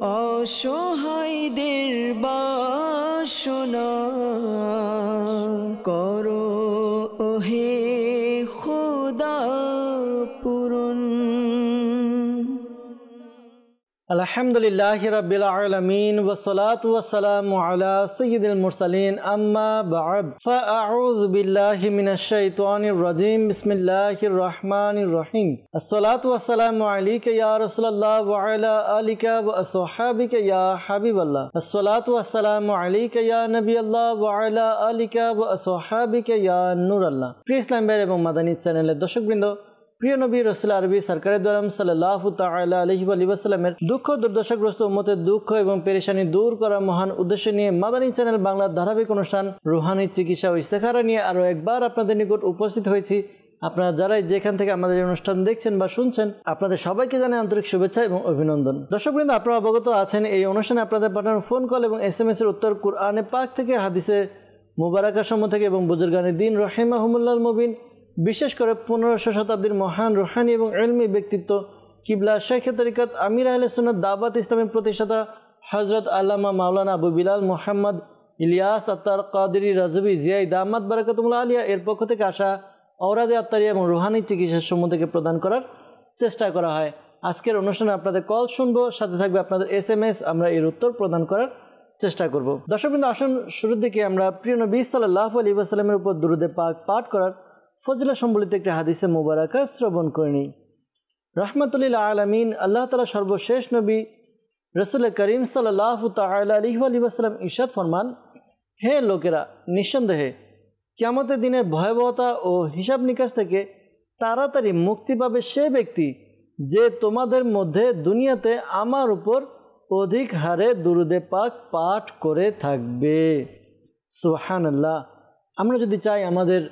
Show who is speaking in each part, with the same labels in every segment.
Speaker 1: অসহায়দের বাসনা করো ওহে খোদা পূরণ।
Speaker 2: আলহামদুলিল্লাহি রাব্বিল আলামিন ওয়াসসালাতু ওয়াসসালামু আলা সাইয়্যিদিল মুরসালিন আম্মা বা'দ ফাআউযু বিল্লাহি মিনাশ শাইতানির রাজীম বিসমিল্লাহির রহমানির রহিম আসসালাতু ওয়াসসালামু আলাইকা ইয়া রাসূলুল্লাহ ওয়া আলা আলিকা ওয়া আসহাবিকা ইয়া হাবিবাল্লাহ আসসালাতু ওয়াসসালামু আলাইকা ইয়া নবিয়াল্লাহ ওয়া আলা আলিকা ওয়া আসহাবিকা ইয়া নূরাল্লাহ। প্রিয় ইসলাম ভাই এবং মাদানী চ্যানেলের দর্শকবৃন্দ, প্রিয় নবী রাসূল আরবি সরকারে দো আলম সাল্লাল্লাহু তাআলা আলাইহি ওয়া সাল্লামের দুঃখ দুর্দশাগ্রস্ত উম্মতের দুঃখ এবং পেরেশানি দূর করার মহান উদ্দেশ্য নিয়ে মাদানী চ্যানেল বাংলার ধারাবাহিক অনুষ্ঠান রুহানি চিকিৎসা ও ইস্তেখারা নিয়ে আরও একবার আপনাদের নিকট উপস্থিত হয়েছি। আপনারা যারাই যেখান থেকে আমাদের এই অনুষ্ঠান দেখছেন বা শুনছেন, আপনাদের সবাইকে জানাই আন্তরিক শুভেচ্ছা এবং অভিনন্দন। দর্শকবৃন্দ, আপনারা অবগত আছেন এই অনুষ্ঠানে আপনাদের পাঠানো ফোন কল এবং SMS এর উত্তর কুরআনে পাক থেকে, হাদিসে মুবারাকা সমূহ থেকে এবং বুজুর্গানে দ্বীন রাহিমাহুমুল্লাহুল মুবিন, বিশেষ করে 1500 শতাব্দীর মহান রুহানি এবং ইলমি ব্যক্তিত্ব কিবলা শাইখে তরিকত আমির আহলে সুন্নাত দাওয়াত ইসলামের প্রতিষ্ঠাতা হযরত আল্লামা মাওলানা আবু বিলাল মুহাম্মদ ইলিয়াস আত্তার কাদেরী রাজবি জিয়াই দামাত বারাকাতুল্লাহ আলিয়া এর পক্ষ থেকে আসা অওরাদে আত্তারিয়া এবং রুহানি চিকিৎসা সমূহ থেকে প্রদান করার চেষ্টা করা হয়। আজকের অনুষ্ঠানে আপনাদের কল শুনবো, সাথে থাকবে আপনাদের SMS, আমরা এর উত্তর প্রদান করার চেষ্টা করব। দর্শকবৃন্দ, আসুন শুরুর দিকে আমরা প্রিয় নবী সাল্লাল্লাহু আলাইহি ওয়াসাল্লামের উপর দুরূদে পাক পাঠ করার ফজিলত সম্বলিত একটি হাদিসে মুবারাকা শ্রবণ করে নিই। রাহমাতুল আলামিন আল্লাহ তাআলা সর্বশেষ নবী রাসূল করিম সাল্লাল্লাহু তাআলা আলাইহি ওয়াসাল্লাম ইরশাদ ফরমান, হে লোকেরা, নিঃসন্দেহে কিয়ামতের দিনের ভয়াবহতা ও হিসাব নিকাশ থেকে তাড়াতাড়ি মুক্তি পাবে সে ব্যক্তি যে তোমাদের মধ্যে দুনিয়াতে আমার উপর অধিক হারে দুরূদে পাক পাঠ করে থাকবে। সুবহানাল্লাহ। আমরা যদি চাই আমাদের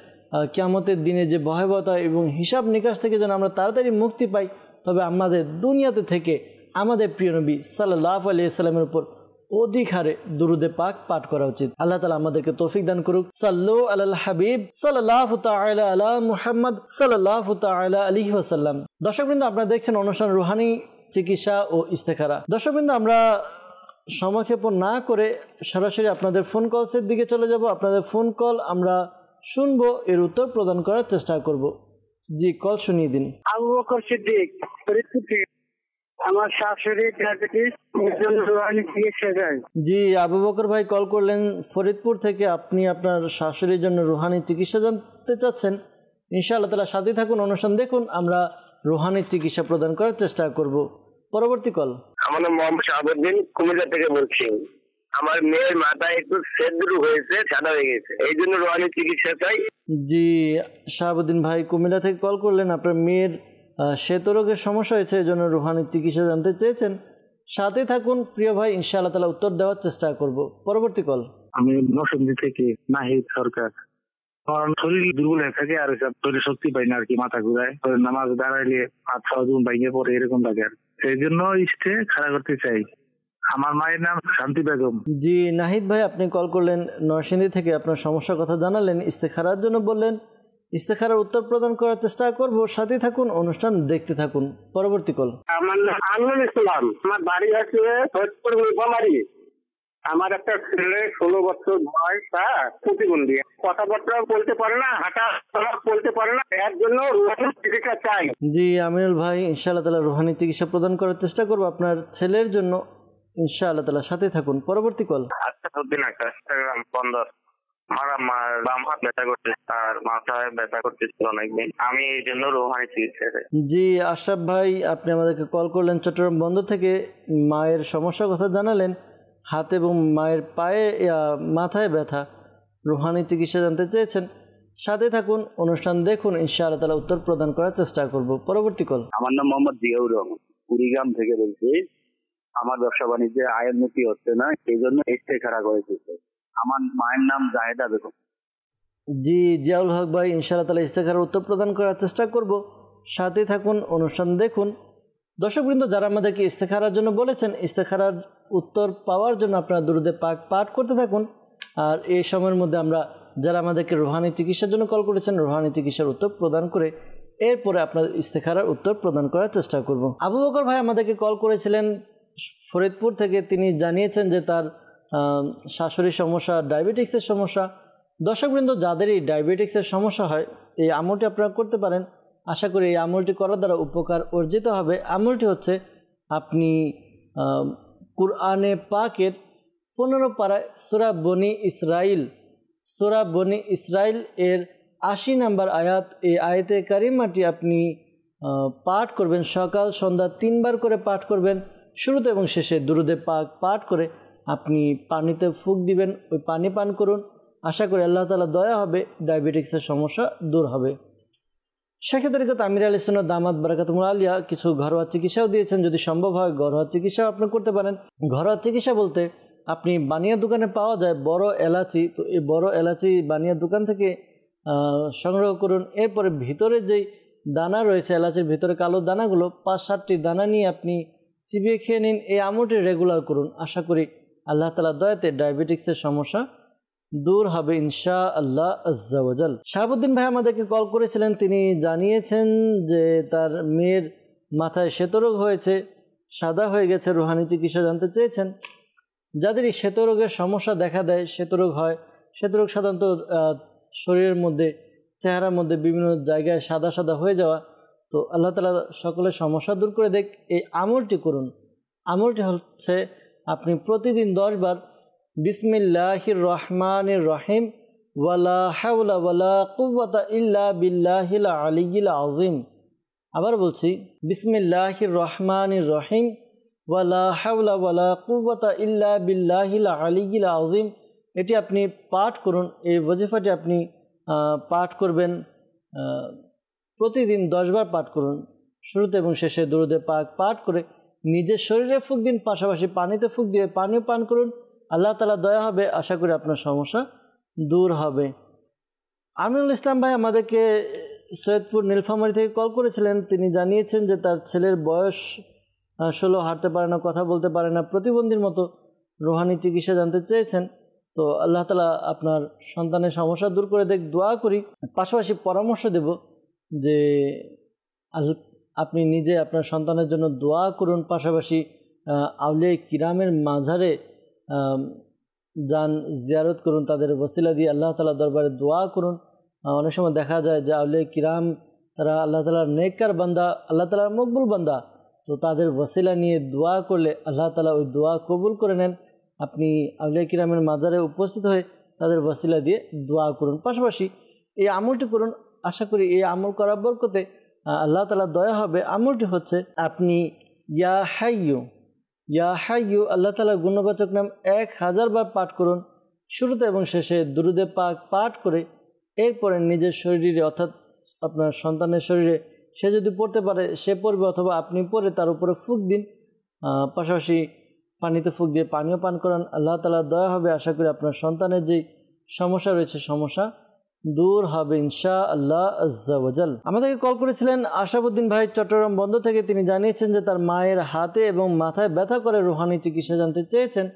Speaker 2: কিয়ামতের দিনে যে ভয়াবহতা এবং হিসাব নিকাশ থেকে যেন আমরা তাড়াতাড়ি মুক্তি পাই, তবে আমাদের দুনিয়াতে থেকে আমাদের প্রিয় নবী সাল্লাল্লাহু আলাইহি ওয়াসাল্লামের উপর অধিক হারে দুরূদে পাক পাঠ করা উচিত। আল্লাহ তাআলা আমাদেরকে তৌফিক দান করুক। সাল্লু আলাল হাবিব সাল্লাল্লাহু তাআলা আলা মুহাম্মদ সাল্লাল্লাহু তাআলা আলাইহি ওয়াসাল্লাম। দর্শকবৃন্দ, আপনারা দেখছেন অনুষ্ঠান রুহানি চিকিৎসা ও ইস্তেখারা। দর্শকবৃন্দ, আমরা সময়ক্ষেপণ না করে সরাসরি আপনাদের ফোন কলসের দিকে চলে যাব। আপনাদের ফোন কল আমরা শুনবো, এর উত্তর প্রদান করার চেষ্টা করব। জি, কল শুনিয়ে দিন।
Speaker 3: আবু বকর সিদ্দিক, ফরিদপুর থেকে। আমার শাশুড়ি ডায়াবেটিস, রুহানি চিকিৎসা চাই।
Speaker 2: জি, আবু বকর ভাই কল করলেন ফরিদপুর থেকে। আপনি আপনার শাশুড়ির জন্য রুহানি চিকিৎসা জানতে চাচ্ছেন। ইনশাআল্লাহ তাআলা সাথে থাকুন, অনুষ্ঠান দেখুন, আমরা রুহানি চিকিৎসা প্রদান করার চেষ্টা করব। পরবর্তী কল।
Speaker 3: আমার নাম মোহাম্মদ শাহাবুদ্দিন, কুমিল্লা থেকে বলছি। আমার মেয়ের মাথায় একটু সেদ্রু হয়েছে, সাদা হয়ে গেছে, এই জন্য রুহানি চিকিৎসা চাই।
Speaker 2: জি, শাহাবুদ্দিন ভাই কুমিল্লা থেকে কল করলেন। আপনার মেয়ের শ্বেত রোগের সমস্যা হয়েছে, এই জন্য রুহানি চিকিৎসা জানতে চেয়েছেন। সাথে থাকুন প্রিয় ভাই, ইনশাআল্লাহ তাআলা উত্তর দেওয়ার চেষ্টা করব। পরবর্তী কল।
Speaker 4: আমি নরসিংদী থেকে নাহিদ সরকার। আমার শরীর দুর্বল হয়ে থাকে, আর শরীরে শক্তি পাই না আর কি, মাথা ঘুরায়, নামাজ দাঁড়াইলে হাত সহজুম ভাঙে পড়ে, এরকম থাকে। এই জন্য ইস্তে খাড়া করতে চাই। আমার মায়ের নাম শান্তি বেগম।
Speaker 2: জি নাহিদ ভাই, আপনি কল করলেন নরসিংদী থেকে, আপনার সমস্যার কথা জানালেন, ইস্তেখারার জন্য বললেন। ইস্তেখারার উত্তর প্রদান করার চেষ্টা করব, সাথে থাকুন, অনুষ্ঠান দেখতে থাকুন। পরবর্তী কল।
Speaker 3: আমার নাম আনমুল ইসলাম, আমার বাড়ি আছে ফরিদপুর নীলফামারী। আমার একটা ছেলে 16 বছর বয়স, প্রতিবন্ধী, কথাবার্তা বলতে পারে না, হাঁটা চলা বলতে পারে না, এর জন্য রুহানি চিকিৎসা চাই।
Speaker 2: জি আমিনুল ভাই, ইনশাআল্লাহ তাআলা রুহানি চিকিৎসা প্রদান করার চেষ্টা করব আপনার ছেলের জন্য, ইনশাআল্লাহ তাআলা সাথে থাকুন। পরবর্তী কল।
Speaker 3: আমার বাম হাত ব্যথা করতেছে আর মাথায় ব্যথা করতেছিল অনেকদিন, আমি এই জন্য রুহানি চিকিৎসা চাই।
Speaker 2: জি আশরাফ ভাই, আপনি আমাদেরকে কল করলেন চট্টগ্রাম বন্দর থেকে, মায়ের সমস্যার কথা জানালেন, হাত এবং মায়ের পায়ে মাথায় ব্যথা, রুহানি চিকিৎসা জানতে চেয়েছেন। সাথে থাকুন, অনুষ্ঠান দেখুন, ইনশাআল্লাহ তাআলা উত্তর প্রদান করার চেষ্টা করব। পরবর্তী কল।
Speaker 4: আমার নাম মোহাম্মদ জিয়াউর রহমান, কুড়িগ্রাম থেকে বলছি। আমার ব্যবসা বাণিজ্যে আয়ের উন্নতি হচ্ছে না, এই জন্য ইস্তেখারা করেছি। আমার মায়ের নাম জাহেদা বেগম।
Speaker 2: জি জিয়াউল হক ভাই, ইনশাআল্লাহ তাআলা ইস্তেখারার উত্তর প্রদান করার চেষ্টা করব। সাথে থাকুন, অনুষ্ঠান দেখুন। দর্শকবৃন্দ, যারা আমাদেরকে ইস্তেখারার জন্য বলেছেন, ইস্তেখারার উত্তর পাওয়ার জন্য আপনারা দুরূদে পাক পাঠ করতে থাকুন। আর এই সময়ের মধ্যে আমরা যারা আমাদেরকে রুহানি চিকিৎসার জন্য কল করেছেন, রুহানি চিকিৎসার উত্তর প্রদান করে এরপরে আপনার ইস্তেখারার উত্তর প্রদান করার চেষ্টা করব। আবু বকর ভাই আমাদেরকে কল করেছিলেন ফরিদপুর থেকে তিনি জানিয়েছেন যে তার শাশুড়ির সমস্যা, ডায়াবেটিক্সের সমস্যা। দর্শকবৃন্দ, যাদের এই ডায়াবেটিক্সের সমস্যা হয়, এই আমলটি আপনারা করতে পারেন। আশা করি এই আমলটি করার দ্বারা উপকার অর্জিত হবে। আমলটি হচ্ছে, আপনি কুরআনে পাকের 15 পারায় সূরা বনি ইসরাইল এর 80 নম্বর আয়াত, এই আয়াতে কারিমাটি আপনি পাঠ করবেন। সকাল সন্ধ্যা 3 বার করে পাঠ করবেন। শুরুতে এবং শেষে দুরুদে পাক পাঠ করে আপনি পানিতে ফুঁক দিবেন, ওই পানি পান করুন। আশা করি আল্লাহ তাআলা দয়া হবে, ডায়াবেটিক্সের সমস্যা দূর হবে। শেখ তরিকত আমির আলী সুন্নাত দামাত বারাকাতুহুল আলিয়া কিছু ঘরোয়া চিকিৎসাও দিয়েছেন। যদি সম্ভব হয় ঘরোয়া চিকিৎসাও আপনি করতে পারেন। ঘরোয়া চিকিৎসা বলতে, আপনি বানিয়া দোকানে পাওয়া যায় বড় এলাচি, তো এই বড় এলাচি বানিয়া দোকান থেকে সংগ্রহ করুন। এরপরে ভিতরে যেই দানা রয়েছে, এলাচির ভিতরে কালো দানাগুলো, 5-7টি দানা নিয়ে আপনি চিবিয়ে খেয়ে নিন। এই আমলটি রেগুলার করুন। আশা করি আল্লাহ তাআলার দয়াতে ডায়াবেটিক্সের সমস্যা দূর হবে ইনশাআল্লাহ আজ্জা ওয়াজাল। শাহাবুদ্দিন ভাই আমাদেরকে কল করেছিলেন। তিনি জানিয়েছেন যে তার মেয়ের মাথায় শ্বেতরোগ হয়েছে, সাদা হয়ে গেছে, রুহানি চিকিৎসা জানতে চেয়েছেন। যাদের এই শ্বেতরোগের সমস্যা দেখা দেয়, শ্বেতরোগ হয়, শ্বেতরোগ সাধারণত শরীরের মধ্যে, চেহারার মধ্যে বিভিন্ন জায়গায় সাদা সাদা হয়ে যাওয়া। তো আল্লাহ তাআলা সকলের সমস্যা দূর করে দেখ। এই আমলটি করুন। আমলটি হচ্ছে, আপনি প্রতিদিন 10 বার বিসমিল্লাহির রহমানির রহিম ওয়ালা হাওলা ওয়ালা কুওয়াতা ইল্লা বিল্লাহিল আলিয়্যিল আযীম। আবার বলছি, বিসমিল্লাহির রহমানির রহিম ওয়ালা হাওলা ওয়ালা কুওয়াতা ইল্লা বিল্লাহিল আলিয়্যিল আযীম। এটি আপনি পাঠ করুন। এই ওয়াজিফাটি আপনি পাঠ করবেন, প্রতিদিন 10 বার পাঠ করুন। শুরুতে এবং শেষে দুরুদে পাক পাঠ করে নিজের শরীরে ফুঁক দিন, পাশাপাশি পানিতে ফুঁক দিয়ে পানিও পান করুন। আল্লাহ তাআলা দয়া হবে, আশা করি আপনার সমস্যা দূর হবে। আমিনুল ইসলাম ভাই আমাদেরকে সৈয়দপুর নীলফামারী থেকে কল করেছিলেন। তিনি জানিয়েছেন যে তার ছেলের বয়স 16, হাঁটতে পারে না, কথা বলতে পারে না, প্রতিবন্ধীর মতো, রুহানি চিকিৎসা জানতে চেয়েছেন। তো আল্লাহ তাআলা আপনার সন্তানের সমস্যা দূর করে দেখ, দোয়া করি। পাশাপাশি পরামর্শ দেব যে আপনি নিজে আপনার সন্তানের জন্য দোয়া করুন। পাশাপাশি আউলিয়া কিরামের মাঝারে যান, জিয়ারত করুন, তাদের ওসিলা দিয়ে আল্লাহ তাআলার দরবারে দোয়া করুন। অনেক সময় দেখা যায় যে আউলিয়া কিরাম তারা আল্লাহ তাআলার নেককার বান্দা, আল্লাহ তাআলার মকবুল বান্দা। তো তাদের ওসিলা নিয়ে দোয়া করলে আল্লাহ তাআলা ওই দোয়া কবুল করে নেন। আপনি আউলিয়া কিরামের মাজারে উপস্থিত হয়ে তাদের ওসিলা দিয়ে দোয়া করুন। পাশাপাশি এই আমলটি করুন। আশা করি এই আমল করার বরকতে আল্লাহ তাআলা দয়া হবে। আমলটি হচ্ছে, আপনি ইয়া হাইয়ু আল্লাহ তাআলার গুণবাচক নাম 1000 বার পাঠ করুন। শুরুতে এবং শেষে দুরুদে পাক পাঠ করে এরপরে নিজের শরীরে, অর্থাৎ আপনার সন্তানের শরীরে সে যদি পড়তে পারে সে পড়বে, অথবা আপনি পড়ে তার উপরে ফুঁক দিন। পাশাপাশি পানিতে ফুঁক দিয়ে পানিও পান করান। আল্লাহ তাআলার দয়া হবে। আশা করি আপনার সন্তানের যেই সমস্যা রয়েছে, সমস্যা দূর হবে ইনশাআল্লাহ আজ্জা ওয়াজাল। আমাদেরকে কল করেছিলেন আশরাফুদ্দিন ভাই চট্টগ্রাম বন্দর থেকে। তিনি জানিয়েছেন যে তার মায়ের হাতে এবং মাথায় ব্যথা করে, রুহানি চিকিৎসা জানতে চেয়েছেন।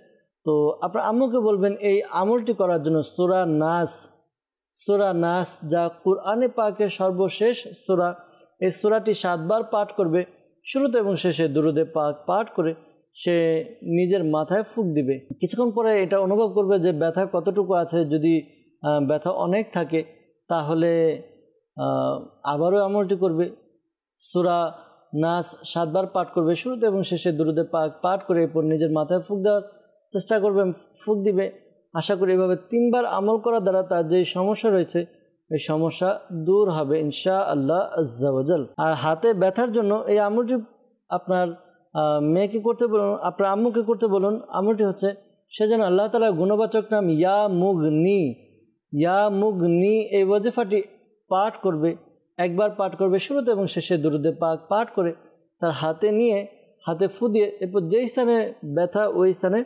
Speaker 2: তো আপনার আম্মুকে বলবেন এই আমলটি করার জন্য সূরা নাস, যা কুরআনে পাকের সর্বশেষ সূরা, এই সূরাটি 7 বার পাঠ করবে। শুরুতে এবং শেষে দুরুদে পাক পাঠ করে সে নিজের মাথায় ফুঁক দিবে। কিছুক্ষণ পরে এটা অনুভব করবে যে ব্যথা কতটুকু আছে। যদি ব্যথা অনেক থাকে তাহলে আবারও আমলটি করবে। সূরা নাস 7 বার পাঠ করবে, শুরুতে এবং শেষে দুরুদে পাক পাঠ করে এরপর নিজের মাথায় ফুঁক দেওয়ার চেষ্টা করবে, ফুঁক দিবে। আশা করি এভাবে 3 বার আমল করার দ্বারা তার যে সমস্যা রয়েছে এই সমস্যা দূর হবে ইনশাআল্লাহ আজ্জা ওয়াজাল। আর হাতে ব্যথার জন্য এই আমলটি আপনার মেয়েকে করতে বলুন, আপনার আম্মুকে করতে বলুন। আমলটি হচ্ছে, সে যেন আল্লাহ তাআলার গুণবাচক নাম ইয়া মুগনি এই ওয়াজিফাটি পাঠ করবে। 1 বার পাঠ করবে, শুরুতে এবং শেষে দুরুদে পাক পাঠ করে তার হাতে নিয়ে, হাতে ফু দিয়ে এরপর যেই স্থানে ব্যথা ওই স্থানে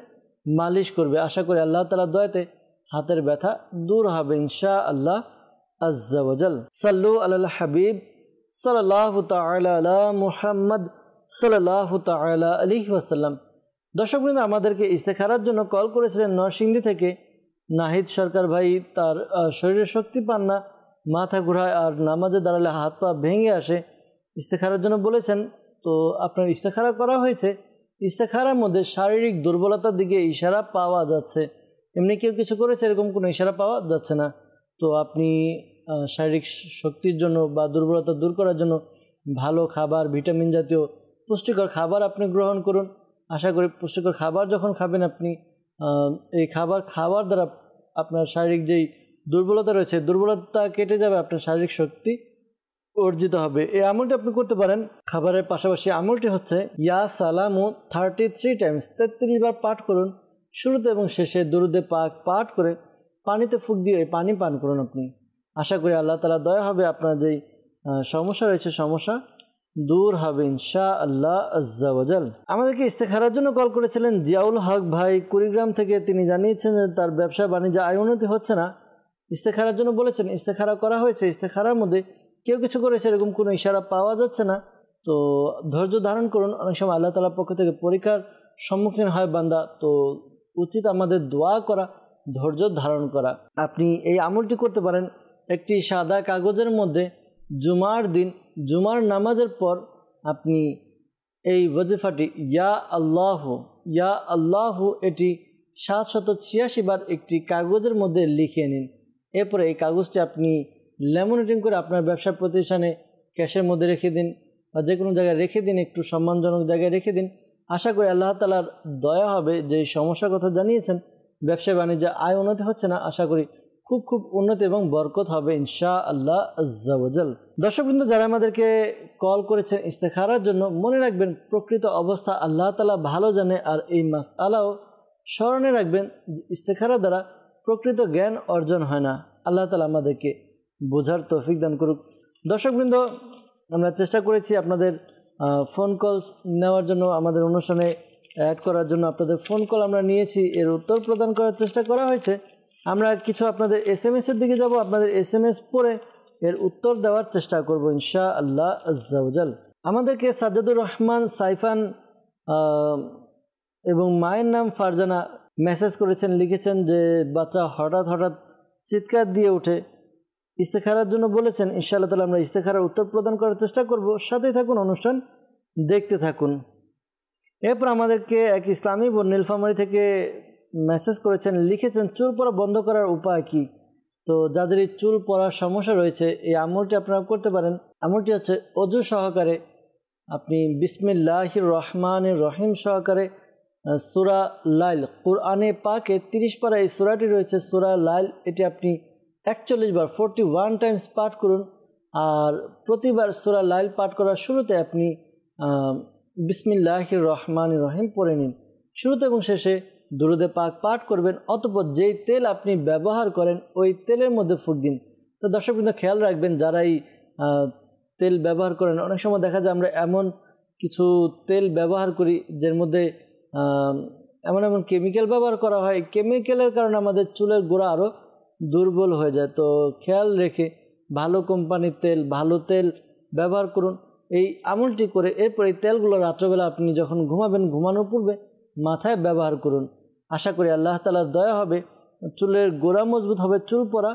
Speaker 2: মালিশ করবে। আশা করি আল্লাহ তাআলার দয়াতে হাতের ব্যথা দূর হবে ইনশাআল্লাহ আজ্জা ওয়াজাল। সাল্লু আলাল হাবিব সাল্লাল্লাহু তাআলা আলা মুহাম্মদ সাল্লাল্লাহু তাআলা আলাইহি ওয়াসাল্লাম। দর্শকবৃন্দ, আমাদেরকে ইস্তেখারার জন্য কল করেছিলেন নরসিংদী থেকে নাহিদ সরকার ভাই। তার শরীরে শক্তি পান না, মাথা ঘোরায় আর নামাজে দাঁড়ালে হাত পা ভেঙে আসে। ইস্তেখারার জন্য বলেছেন। তো আপনার ইস্তেখারা করা হয়েছে, ইস্তেখারার মধ্যে শারীরিক দুর্বলতার দিকে ইশারা পাওয়া যাচ্ছে, এমনি কেউ কিছু করেছে এরকম কোনো ইশারা পাওয়া যাচ্ছে না। তো আপনি শারীরিক শক্তির জন্য বা দুর্বলতা দূর করার জন্য ভালো খাবার, ভিটামিন জাতীয় পুষ্টিকর খাবার আপনি গ্রহণ করুন। আশা করি পুষ্টিকর খাবার যখন খাবেন আপনি, এই খাবার খাওয়ার দ্বারা আপনার শারীরিক যেই দুর্বলতা রয়েছে দুর্বলতা কেটে যাবে, আপনার শারীরিক শক্তি অর্জিত হবে। এই আমলটি আপনি করতে পারেন। খাবারের পাশাপাশি আমলটি হচ্ছে ইয়া সালামু 33 টাইমস 33 বার পাঠ করুন। শুরুতে এবং শেষে দুরুদে পাক পাঠ করে পানিতে ফুঁক দিয়ে এই পানি পান করুন আপনি। আশা করি আল্লাহ তাআলা দয়া হবে, আপনার যেই সমস্যা রয়েছে সমস্যা দূর হবে ইনশাআল্লাহ আজ্জা ওয়া জাল। আমাদেরকে ইস্তেখারার জন্য কল করেছিলেন জিয়াউল হক ভাই কুড়িগ্রাম থেকে। তিনি জানিয়েছেন যে তার ব্যবসা বাণিজ্য আয় উন্নতি হচ্ছে না, ইস্তেখারার জন্য বলেছেন। ইস্তেখারা করা হয়েছে, ইস্তেখারার মধ্যে কেউ কিছু করেছে এরকম কোনো ইশারা পাওয়া যাচ্ছে না। তো ধৈর্য ধারণ করুন, অনেক সময় আল্লাহ তাআলার পক্ষ থেকে পরীক্ষার সম্মুখীন হয় বান্দা, তো উচিত আমাদের দোয়া করা, ধৈর্য ধারণ করা। আপনি এই আমলটি করতে পারেন একটি সাদা কাগজের মধ্যে জুমার দিন জুমার নামাজের পর আপনি এই ওয়াজিফাটি ইয়া আল্লাহ এটি 786 বার একটি কাগজের মধ্যে লিখে নিন। এরপরে এই কাগজটি আপনি ল্যামিনেটিং করে আপনার ব্যবসা প্রতিষ্ঠানে ক্যাশের মধ্যে রেখে দিন বা যে কোনো জায়গায় রেখে দিন, একটু সম্মানজনক জায়গায় রেখে দিন। আশা করি আল্লাহ তাআলার দয়া হবে, যে সমস্যার কথা জানিয়েছেন ব্যবসা বাণিজ্য আয় উন্নতি হচ্ছে না, আশা করি খুব উন্নতি এবং বরকত হবে ইনশাআল্লাহ আজ্জা ওয়া জাল। দর্শকবৃন্দ, যারা আমাদেরকে কল করেছেন ইস্তেখারার জন্য, মনে রাখবেন প্রকৃত অবস্থা আল্লাহ তাআলা ভালো জানে। আর এই মাসআলাও স্মরণে রাখবেন, ইস্তেখারা দ্বারা প্রকৃত জ্ঞান অর্জন হয় না। আল্লাহ তাআলা আমাদেরকে বোঝার তৌফিক দান করুক। দর্শকবৃন্দ, আমরা চেষ্টা করেছি আপনাদের ফোন কল নেওয়ার জন্য, আমাদের অনুষ্ঠানে অ্যাড করার জন্য আপনাদের ফোন কল আমরা নিয়েছি, এর উত্তর প্রদান করার চেষ্টা করা হয়েছে। আমরা কিছু আপনাদের এসএমএসের দিকে যাব, আপনাদের এসএমএস পড়ে এর উত্তর দেওয়ার চেষ্টা করব ইনশাআল্লাহ আজ্জা ওয়া জাল। আমাদেরকে সাজ্জাদুর রহমান সাইফান এবং মায়ের নাম ফারজানা মেসেজ করেছেন, লিখেছেন যে বাচ্চা হঠাৎ চিৎকার দিয়ে ওঠে, ইস্তেখারার জন্য বলেছেন। ইনশাআল্লাহ তাআলা আমরা ইস্তেখারার উত্তর প্রদান করার চেষ্টা করব, সাথেই থাকুন, অনুষ্ঠান দেখতে থাকুন। এরপর আমাদেরকে এক ইসলামী বোন নীলফামারী থেকে মেসেজ করেছেন, লিখেছেন চুল পড়া বন্ধ করার উপায় কি। তো যাদের এই চুল পড়ার সমস্যা রয়েছে এই আমলটি আপনারা করতে পারেন। আমলটি হচ্ছে অজু সহকারে আপনি বিসমিল্লাহির রহমানির রহিম সহকারে সূরা লাইল, কুরআনে পাকে 30 পারা এই সূরাটি রয়েছে সূরা লাইল, এটি আপনি 41 বার 41 টাইমস পাঠ করুন। আর প্রতিবার সূরা লাইল পাঠ করার শুরুতে আপনি বিসমিল্লাহির রহমানির রহিম পড়ে নিন। শুরুতে এবং শেষে দুরুদে পাক পাঠ করবেন। অতঃপর যেই তেল আপনি ব্যবহার করেন ওই তেলের মধ্যে ফুঁক দিন। তো দর্শকবৃন্দ, খেয়াল রাখবেন যারা এই তেল ব্যবহার করেন, অনেক সময় দেখা যায় আমরা এমন কিছু তেল ব্যবহার করি যার মধ্যে এমন কেমিক্যাল ব্যবহার করা হয়, কেমিক্যালের কারণে আমাদের চুলের গোড়া আরও দুর্বল হয়ে যায়। তো খেয়াল রেখে ভালো কোম্পানির তেল, ভালো তেল ব্যবহার করুন এই আমলটি করে। এরপর এই তেলগুলো রাত্রবেলা আপনি যখন ঘুমাবেন, ঘুমানোর পূর্বে মাথায় ব্যবহার করুন। আশা করি আল্লাহ তাআলার দয়া হবে, চুলের গোড়া মজবুত হবে, চুল পড়া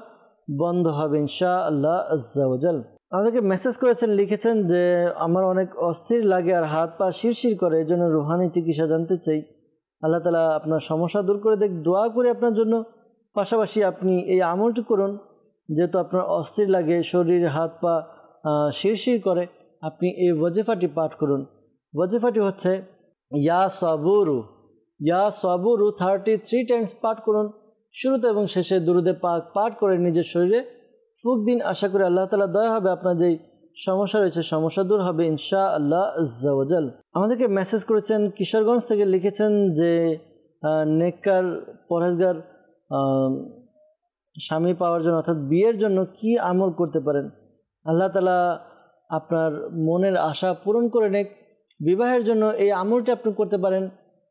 Speaker 2: বন্ধ হবে ইনশাআল্লাহ আজ্জা ওয়া জাল। আমাদেরকে মেসেজ করেছেন, লিখেছেন যে আমার অনেক অস্থির লাগে আর হাত পা শিরশির করে, এই জন্য রুহানি চিকিৎসা জানতে চাই। আল্লাহ তাআলা আপনার সমস্যা দূর করে দেখ, দোয়া করি আপনার জন্য। পাশাপাশি আপনি এই আমলটি করুন, যেহেতু আপনার অস্থির লাগে, শরীর হাত পা শিরশির করে, আপনি এই ওয়াজিফাটি পাঠ করুন। ওয়াজিফাটি হচ্ছে ইয়া সাবুরু 33 টাইমস পাঠ করুন। শুরুতে এবং শেষে দুরুদে পাক পাঠ করে নিজের শরীরে ফুঁক দিন। আশা করি আল্লাহ তাআলা দয়া হবে, আপনার যেই সমস্যা রয়েছে সমস্যা দূর হবে ইনশাআল্লাহ আজ্জা ওয়া জাল। আমাদেরকে মেসেজ করেছেন কিশোরগঞ্জ থেকে, লিখেছেন যে নেককার পরহেজগার স্বামী পাওয়ার জন্য অর্থাৎ বিয়ের জন্য কি আমল করতে পারেন। আল্লাহ তাআলা আপনার মনের আশা পূরণ করে নেক। বিবাহের জন্য এই আমলটি আপনি করতে পারেন।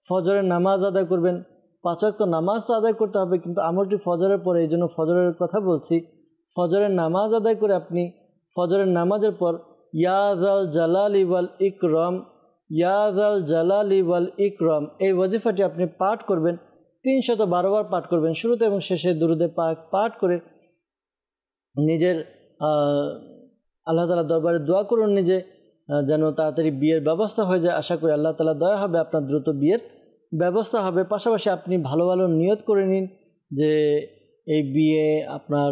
Speaker 2: ফজরের নামাজ আদায় করবেন, 5 ওয়াক্ত নামাজ তো আদায় করতে হবে, কিন্তু আমলটি ফজরের পরে, এই জন্য ফজরের কথা বলছি। ফজরের নামাজ আদায় করে আপনি ফজরের নামাজের পর ইয়া যাল জালালি ওয়াল ইকরাম এই ওয়াজিফাটি আপনি পাঠ করবেন। 312 বার পাঠ করবেন। শুরুতে এবং শেষে দুরুদে পাক পাঠ করে নিজের আল্লাহ তাআলার দরবারে দোয়া করুন, নিজে যেন তাড়াতাড়ি বিয়ের ব্যবস্থা হয়ে যায়। আশা করি আল্লাহ তাআলা দয়া হবে, আপনার দ্রুত বিয়ের ব্যবস্থা হবে। পাশাপাশি আপনি ভালো ভালো নিয়ত করে নিন যে এই বিয়ে আপনার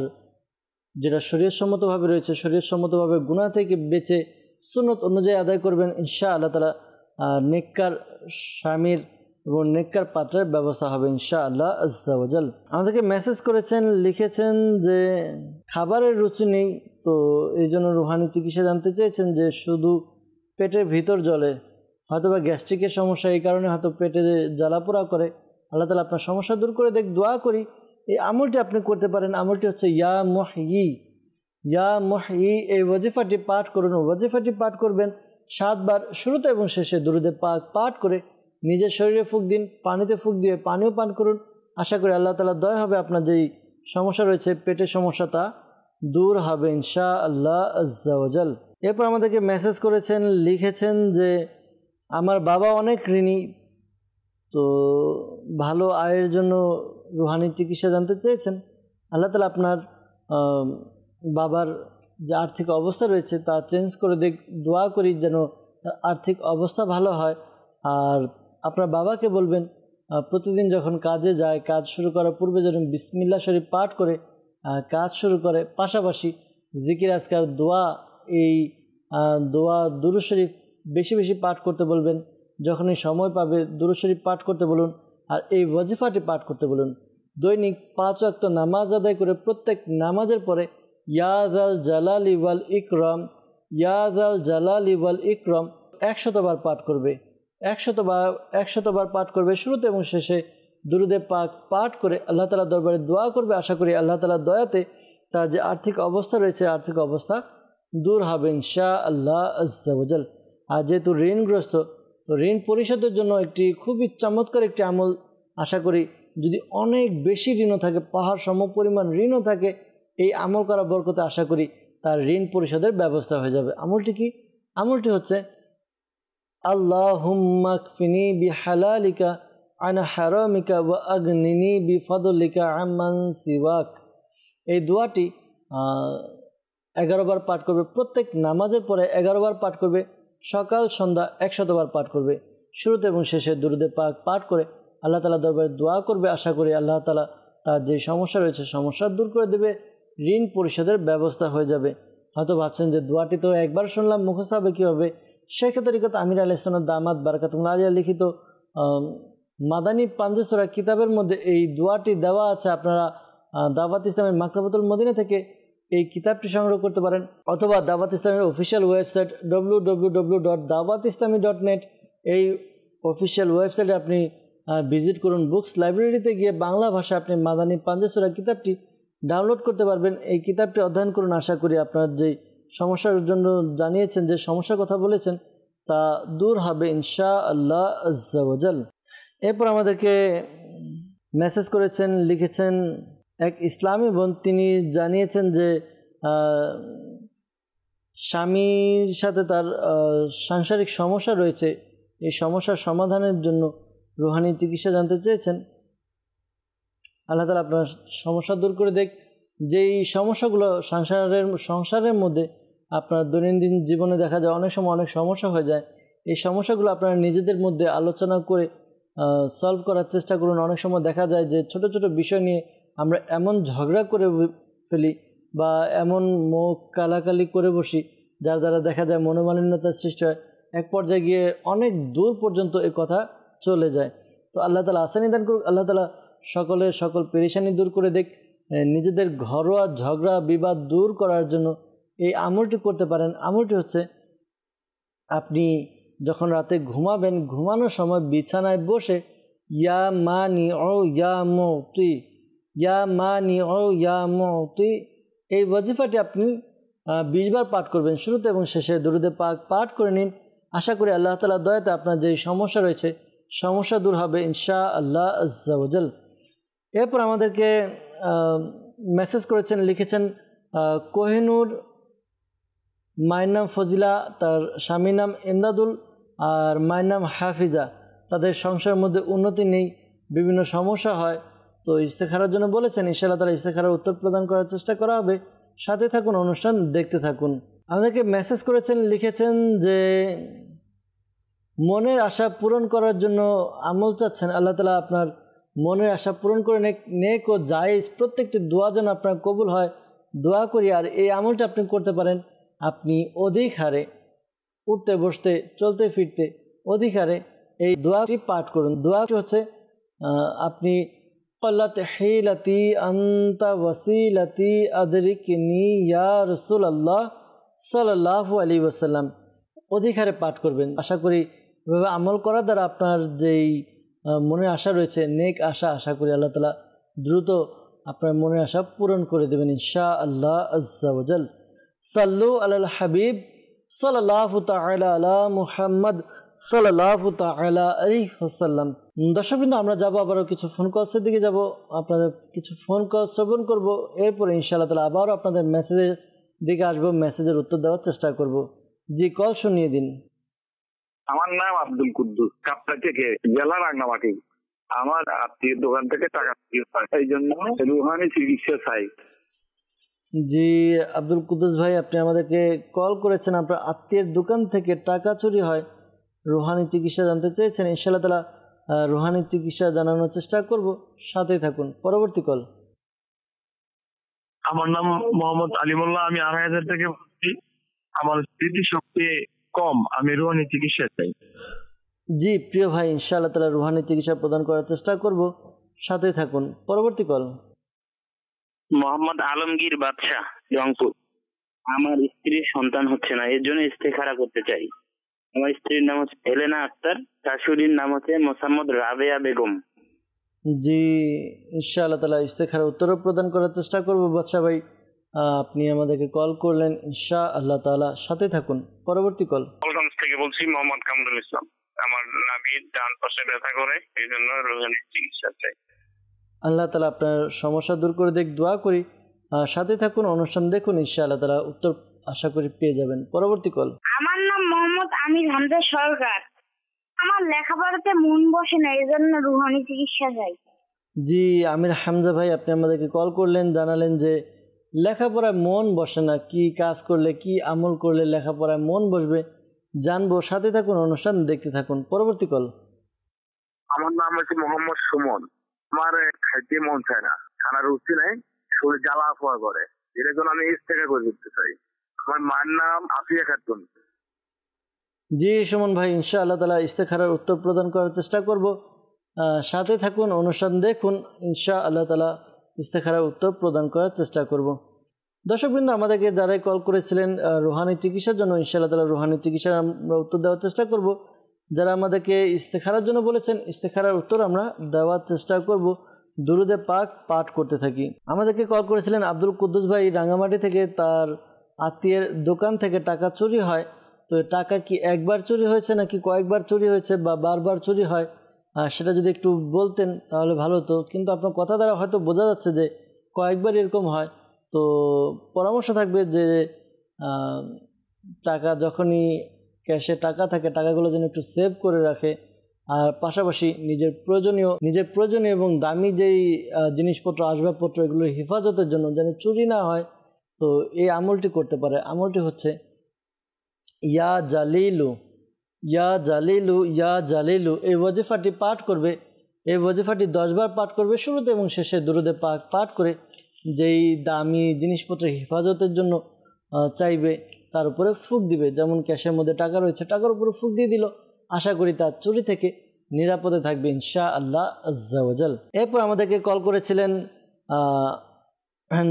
Speaker 2: যেটা শরীয়তসম্মতভাবে রয়েছে, শরীয়তসম্মতভাবে গুনাহ থেকে বেঁচে সুন্নত অনুযায়ী আদায় করবেন। ইনশাআল্লাহ তাআলা নেককার স্বামীর এবং নেককার পাত্রের ব্যবস্থা হবে ইনশাআল্লাহ আজ্জা ওয়া জাল। আমাদেরকে মেসেজ করেছেন, লিখেছেন যে খাবারের রুচি নেই, তো এই জন্য রুহানি চিকিৎসা জানতে চেয়েছেন যে শুধু পেটের ভিতর জ্বলে, হয়তোবা গ্যাস্ট্রিকের সমস্যা, এই কারণে হয়তো পেটে জ্বালাপোড়া করে। আল্লাহ তাআলা আপনার সমস্যা দূর করে দেখ, দোয়া করি। এই আমলটি আপনি করতে পারেন। আমলটি হচ্ছে ইয়া মুহয়ি, এই ওয়াজিফাটি পাঠ করুন। ওয়াজিফাটি পাঠ করবেন 7 বার, শুরুতে এবং শেষে দুরূদে পাক পাঠ করে নিজের শরীরে ফুঁক দিন, পানিতে ফুঁক দিয়ে পানিও পান করুন। আশা করি আল্লাহ তাআলা দয়া হবে, আপনার যেই সমস্যা রয়েছে পেটের সমস্যা তা দূর হবে ইনশাআল্লাহ আজ্জা ওয়া জাল। এরপর আমাদেরকে মেসেজ করেছেন, লিখেছেন যে আমার বাবা অনেক ঋণী, তো ভালো আয়ের জন্য রুহানি চিকিৎসা জানতে চেয়েছেন। আল্লাহ তাআলা আপনার বাবার যে আর্থিক অবস্থা রয়েছে তা চেঞ্জ করে দোয়া করি যেন আর্থিক অবস্থা ভালো হয়। আর আপনার বাবাকে বলবেন প্রতিদিন যখন কাজে যায়, কাজ শুরু করার পূর্বে যেন বিসমিল্লাহ শরীফ পাঠ করে কাজ শুরু করে। পাশাপাশি জিকির আজকার দোয়া, এই দোয়া দুরূদ শরীফ বেশি বেশি পাঠ করতে বলবেন। যখনই সময় পাবে দুরূদ শরীফ পাঠ করতে বলুন, আর এই ওয়াজিফাটি পাঠ করতে বলুন। দৈনিক 5 ওয়াক্ত নামাজ আদায় করে প্রত্যেক নামাজের পরে ইয়া যাল জালালি ওয়াল ইকরাম, ইয়া যাল জালালি ওয়াল ইকরাম 100 বার পাঠ করবে। 100 বার পাঠ করবে। শুরুতে এবং শেষে দুরূদে পাক পাঠ করে আল্লাহ তাআলার দরবারে দোয়া করবে। আশা করি আল্লাহ তাআলার দয়াতে তার যে আর্থিক অবস্থা রয়েছে আর্থিক অবস্থা দূর হবে ইনশাআল্লাহ আজ্জা ওয়া জাল। আর যেহেতু ঋণগ্রস্ত, তো ঋণ পরিশোধের জন্য একটি খুবই চমৎকার একটি আমল, আশা করি যদি অনেক বেশি ঋণও থাকে, পাহাড় সম পরিমাণ ঋণও থাকে, এই আমল করা বরকতে আশা করি তার ঋণ পরিশোধের ব্যবস্থা হয়ে যাবে। আমলটি কি? আমলটি হচ্ছে আল্লাহুম্মা কফিনি বিহালালিকা আন হারামিকা ওয়া আগনিনি বিফাদলিকা আম্মান সিওয়াক। এই দোয়াটি 11 বার পাঠ করবে। প্রত্যেক নামাজের পরে 11 বার পাঠ করবে। সকাল সন্ধ্যা 100 বার পাঠ করবে। শুরুতে এবং শেষে দুরূদে পাক পাঠ করে আল্লাহ তাআলার দরবারে দোয়া করবে। আশা করি আল্লাহ তাআলা তার যে সমস্যা রয়েছে সমস্যা দূর করে দেবে, ঋণ পরিশোধের ব্যবস্থা হয়ে যাবে। হয়তো ভাবছেন যে দোয়াটি তো একবার শুনলাম, মুখস্থ হবে কীভাবে? শেখ তরিকত আমির আলাইহিস সালাম দামাত বারাকাতুল্লাহ আলিয়া লিখিত মাদানী পাঞ্জে সূরা কিতাবের মধ্যে এই দোয়াটি দেওয়া আছে। আপনারা দাওয়াত ইসলামের মাকতাবাতুল মদিনা থেকে এই কিতাবটি সংগ্রহ করতে পারেন, অথবা দাওয়াত ইসলামের অফিসিয়াল ওয়েবসাইট www.dawatislami.net, এই অফিসিয়াল ওয়েবসাইটে আপনি ভিজিট করুন। বুকস লাইব্রেরিতে গিয়ে বাংলা ভাষায় আপনি মাদানী পাঞ্জে সূরা কিতাবটি ডাউনলোড করতে পারবেন। এই কিতাবটি অধ্যয়ন করুন। আশা করি আপনার যেই সমস্যার জন্য জানিয়েছেন, যে সমস্যার কথা বলেছেন তা দূর হবে ইনশাআল্লাহ আজ্জা ওয়া জাল। এরপর আমাদেরকে মেসেজ করেছেন, লিখেছেন এক ইসলামী বোন। তিনি জানিয়েছেন যে স্বামীর সাথে তার সাংসারিক সমস্যা রয়েছে, এই সমস্যার সমাধানের জন্য রুহানি চিকিৎসা জানতে চেয়েছেন। আল্লাহ তাআলা আপনার সমস্যা দূর করে দেখ। যেই সমস্যাগুলো সংসারের মধ্যে আপনার দৈনন্দিন জীবনে দেখা যায় অনেক সময় অনেক সমস্যা হয়ে যায়, এই সমস্যাগুলো আপনারা নিজেদের মধ্যে আলোচনা করে সলভ করার চেষ্টা করুন। অনেক সময় দেখা যায় যে ছোট ছোট বিষয় নিয়ে আমরা এমন ঝগড়া করে ফেলি বা এমন মুখ কালাকালি করে বসি, যার দ্বারা দেখা যায় মনোমালিন্যতার সৃষ্টি হয়। এক পর্যায়ে গিয়ে অনেক দূর পর্যন্ত এই কথা চলে যায়। তো আল্লাহ তাআলা আসানি দান করুক। আল্লাহ তাআলা সকলের সকল পেরেশানি দূর করে দেখ। নিজেদের ঘরোয়া ঝগড়া বিবাদ দূর করার জন্য এই আমলটি করতে পারেন। আমলটি হচ্ছে আপনি যখন রাতে ঘুমাবেন, ঘুমানোর সময় বিছানায় বসে ইয়া মানি ও ইয়া মুতি, ইয়া মানি ও ইয়া মুতি, এই ওয়াজিফাটি আপনি 20 বার পাঠ করবেন। শুরুতে এবং শেষে দুরূদে পাক পাঠ করে নিন। আশা করি আল্লাহ তাআলার দয়াতে আপনার যে সমস্যা রয়েছে সমস্যা দূর হবে ইনশাআল্লাহ আজ্জা ওয়া জাল। এরপর আমাদেরকে মেসেজ করেছেন, লিখেছেন কোহিনুর, মায়ের নাম ফজিলা, তার স্বামীর নাম ইমদাদুল, আর মায়ের নাম হাফিজা। তাদের সংসারের মধ্যে উন্নতি নেই, বিভিন্ন সমস্যা হয়। তো ইস্তেখারার জন্য বলেছেন, ইনশাআল্লাহ তাআলা ইস্তেখারার উত্তর প্রদান করার চেষ্টা করা হবে। সাথে থাকুন, অনুষ্ঠান দেখতে থাকুন। আমাদেরকে মেসেজ করেছেন, লিখেছেন যে মনের আশা পূরণ করার জন্য আমল চাচ্ছেন। আল্লাহ তাআলা আপনার মনের আশা পূরণ করে নেক ও জায়েজ প্রত্যেকটি দোয়া যেন আপনার কবুল হয় দোয়া করি। আর এই আমলটা আপনি করতে পারেন, আপনি অধিক হারে উঠতে বসতে চলতে ফিরতে অধিক হারে এই দোয়াটি পাঠ করুন। দোয়াটি হচ্ছে আপনি ক্বাল্লাত হিলাতি আনতা ওয়াসিলাতি আদরিকনি ইয়া রাসূলুল্লাহ সাল্লাল্লাহু আলাইহি ওয়াসাল্লাম অধিক হারে পাঠ করবেন। আশা করি এভাবে আমল করার দ্বারা আপনার যেই মনের আশা রয়েছে নেক আশা করি আল্লাহ তাআলা দ্রুত আপনার মনের আশা পূরণ করে দেবেন ইনশাআল্লাহ আজ্জা ওয়া জাল। সাল্লু আলাল হাবিব সাল্লাল্লাহু তাআলা আলা মুহাম্মদ সাল্লাল্লাহু তাআলা আলাইহি ওয়াসাল্লাম। দর্শকবৃন্দ, আমরা যাব আবারও কিছু ফোন কলসের দিকে যাব, আপনাদের কিছু ফোন কল শ্রবণ করব, এরপরে ইনশাআল্লাহ তাআলা আবারও আপনাদের মেসেজের দিকে আসবো, মেসেজের উত্তর দেওয়ার চেষ্টা করব। জি, কল শুনিয়ে দিন।
Speaker 4: আমার নাম আব্দুল কুদ্দুস, কাপ্তা থেকে, জেলা রাঙ্গামাটি। আমার আত্মীয় দোকান থেকে টাকা চুরি হয়, এই জন্য রুহানি চিকিৎসা চাই।
Speaker 2: জি আব্দুল কুদ্দুস ভাই, আপনি আমাদেরকে কল করেছেন, আপনার আত্মীয়ের দোকান থেকে টাকা চুরি হয়, রুহানি চিকিৎসা জানতে চেয়েছেন। ইনশাআল্লাহ তাআলা রুহানি চিকিৎসা জানানোর চেষ্টা করব, সাথেই থাকুন। পরবর্তী কল।
Speaker 5: আমার নাম মোহাম্মদ আলিমুল্লাহ, আমি ২৮০০ থেকে বলছি। আমার স্মৃতিশক্তি কম, আমি রুহানি চিকিৎসা চাই।
Speaker 2: জি প্রিয় ভাই, ইনশাআল্লাহ তাআলা রুহানি চিকিৎসা প্রদান করার চেষ্টা করব, সাথেই থাকুন। পরবর্তী কল।
Speaker 6: মোহাম্মদ আলমগীর বাদশাহ, রংপুর। আমার স্ত্রীর সন্তান হচ্ছে না, এর জন্য ইস্তেখারা করতে চাই। আমার স্ত্রীর নাম হচ্ছে হেলেনা আক্তার, শাশুড়ির নাম হচ্ছে মোসাম্মদ রাবেয়া বেগম।
Speaker 2: জি ইনশাআল্লাহ তাআলা ইস্তেখারা উত্তর প্রদান করার চেষ্টা করব। বাদশা ভাই, আপনি আমাদেরকে কল করলেন, ইনশাআল্লাহ তাআলা সাথে থাকুন। পরবর্তী কল।
Speaker 3: কলগঞ্জ থেকে বলছি, মোহাম্মদ কামরুল ইসলাম। আমার নাভির ডান পাশে ব্যথা করে, এই জন্য রোহানি চিকিৎসা চাই।
Speaker 2: আল্লাহ তাআলা আপনার সমস্যা দূর করে দেখ, দোয়া করি। সাথে থাকুন, অনুষ্ঠান দেখুন, ইনশাআল্লাহ তাআলা উত্তর আশা করি পেয়ে যাবেন। পরবর্তী কল।
Speaker 7: আমার নাম মোহাম্মদ আমির হামজা সরকার। আমার লেখাপড়াতে মন বসে না, এই জন্য রুহানি চিকিৎসা চাই।
Speaker 2: জি আমির হামজা ভাই, আপনি আমাদেরকে কল করলেন, জানালেন যে লেখাপড়ায় মন বসে না, কি কাজ করলে কি আমল করলে লেখাপড়ায় মন বসবে জানবো, সাথে থাকুন, অনুষ্ঠান দেখতে থাকুন। পরবর্তী কল।
Speaker 4: আমার নাম হচ্ছে মোহাম্মদ সুমন। আমার খাইতে মন চায় না, খানার রুচি নাই, শরীর জ্বালা পোয়া করে, এর জন্য আমি ইস্তেখা করে দিতে চাই। আমার মায়ের নাম আফিয়া খাতুন।
Speaker 2: জি সুমন ভাই, ইনশাআল্লাহ তাআলা ইস্তেখারার উত্তর প্রদান করার চেষ্টা করব, সাথে থাকুন, অনুষ্ঠান দেখুন, ইনশাআল্লাহ তাআলা ইস্তেখারার উত্তর প্রদান করার চেষ্টা করব। দর্শকবৃন্দ, আমাদেরকে যারাই কল করেছিলেন রুহানি চিকিৎসার জন্য, ইনশাআল্লাহ তাআলা রুহানি চিকিৎসার আমরা উত্তর দেওয়ার চেষ্টা করব। যারা আমাদেরকে ইস্তেখারার জন্য বলেছেন, ইস্তেখারার উত্তর আমরা দেওয়ার চেষ্টা করব, দুরুদে পাক পাঠ করতে থাকি। আমাদেরকে কল করেছিলেন আব্দুল কুদ্দুস ভাই, রাঙ্গামাটি থেকে। তার আত্মীয়ের দোকান থেকে টাকা চুরি হয়, তো টাকা কি একবার চুরি হয়েছে নাকি কয়েকবার চুরি হয়েছে বা বারবার চুরি হয়, সেটা যদি একটু বলতেন তাহলে ভালো হতো। কিন্তু আপনার কথা দ্বারা হয়তো বোঝা যাচ্ছে যে কয়েকবার এরকম হয়। তো পরামর্শ থাকবে যে টাকা যখনই ক্যাশে টাকা থাকে, টাকাগুলো যেন একটু সেভ করে রাখে, আর পাশাপাশি নিজের প্রয়োজনীয় এবং দামি যেই জিনিসপত্র আসবাবপত্র এগুলোর হেফাজতের জন্য যেন চুরি না হয়, তো এই আমলটি করতে পারে। আমলটি হচ্ছে ইয়া জালিলু ইয়া জালিলু ইয়া জালিলু, এই ওয়াজিফাটি পাঠ করবে। এই ওয়াজিফাটি 10 বার পাঠ করবে, শুরুতে এবং শেষে দুরুদে পাক পাঠ করে যেই দামি জিনিসপত্রের হেফাজতের জন্য চাইবে তার উপরে ফুঁক দিবে। যেমন ক্যাশের মধ্যে টাকা রয়েছে, টাকার উপরে ফুঁক দিয়ে দিল, আশা করি তার চুরি থেকে নিরাপদে থাকবে ইনশাআল্লাহ আজ্জা ওয়া জাল। এরপর আমাদেরকে কল করেছিলেন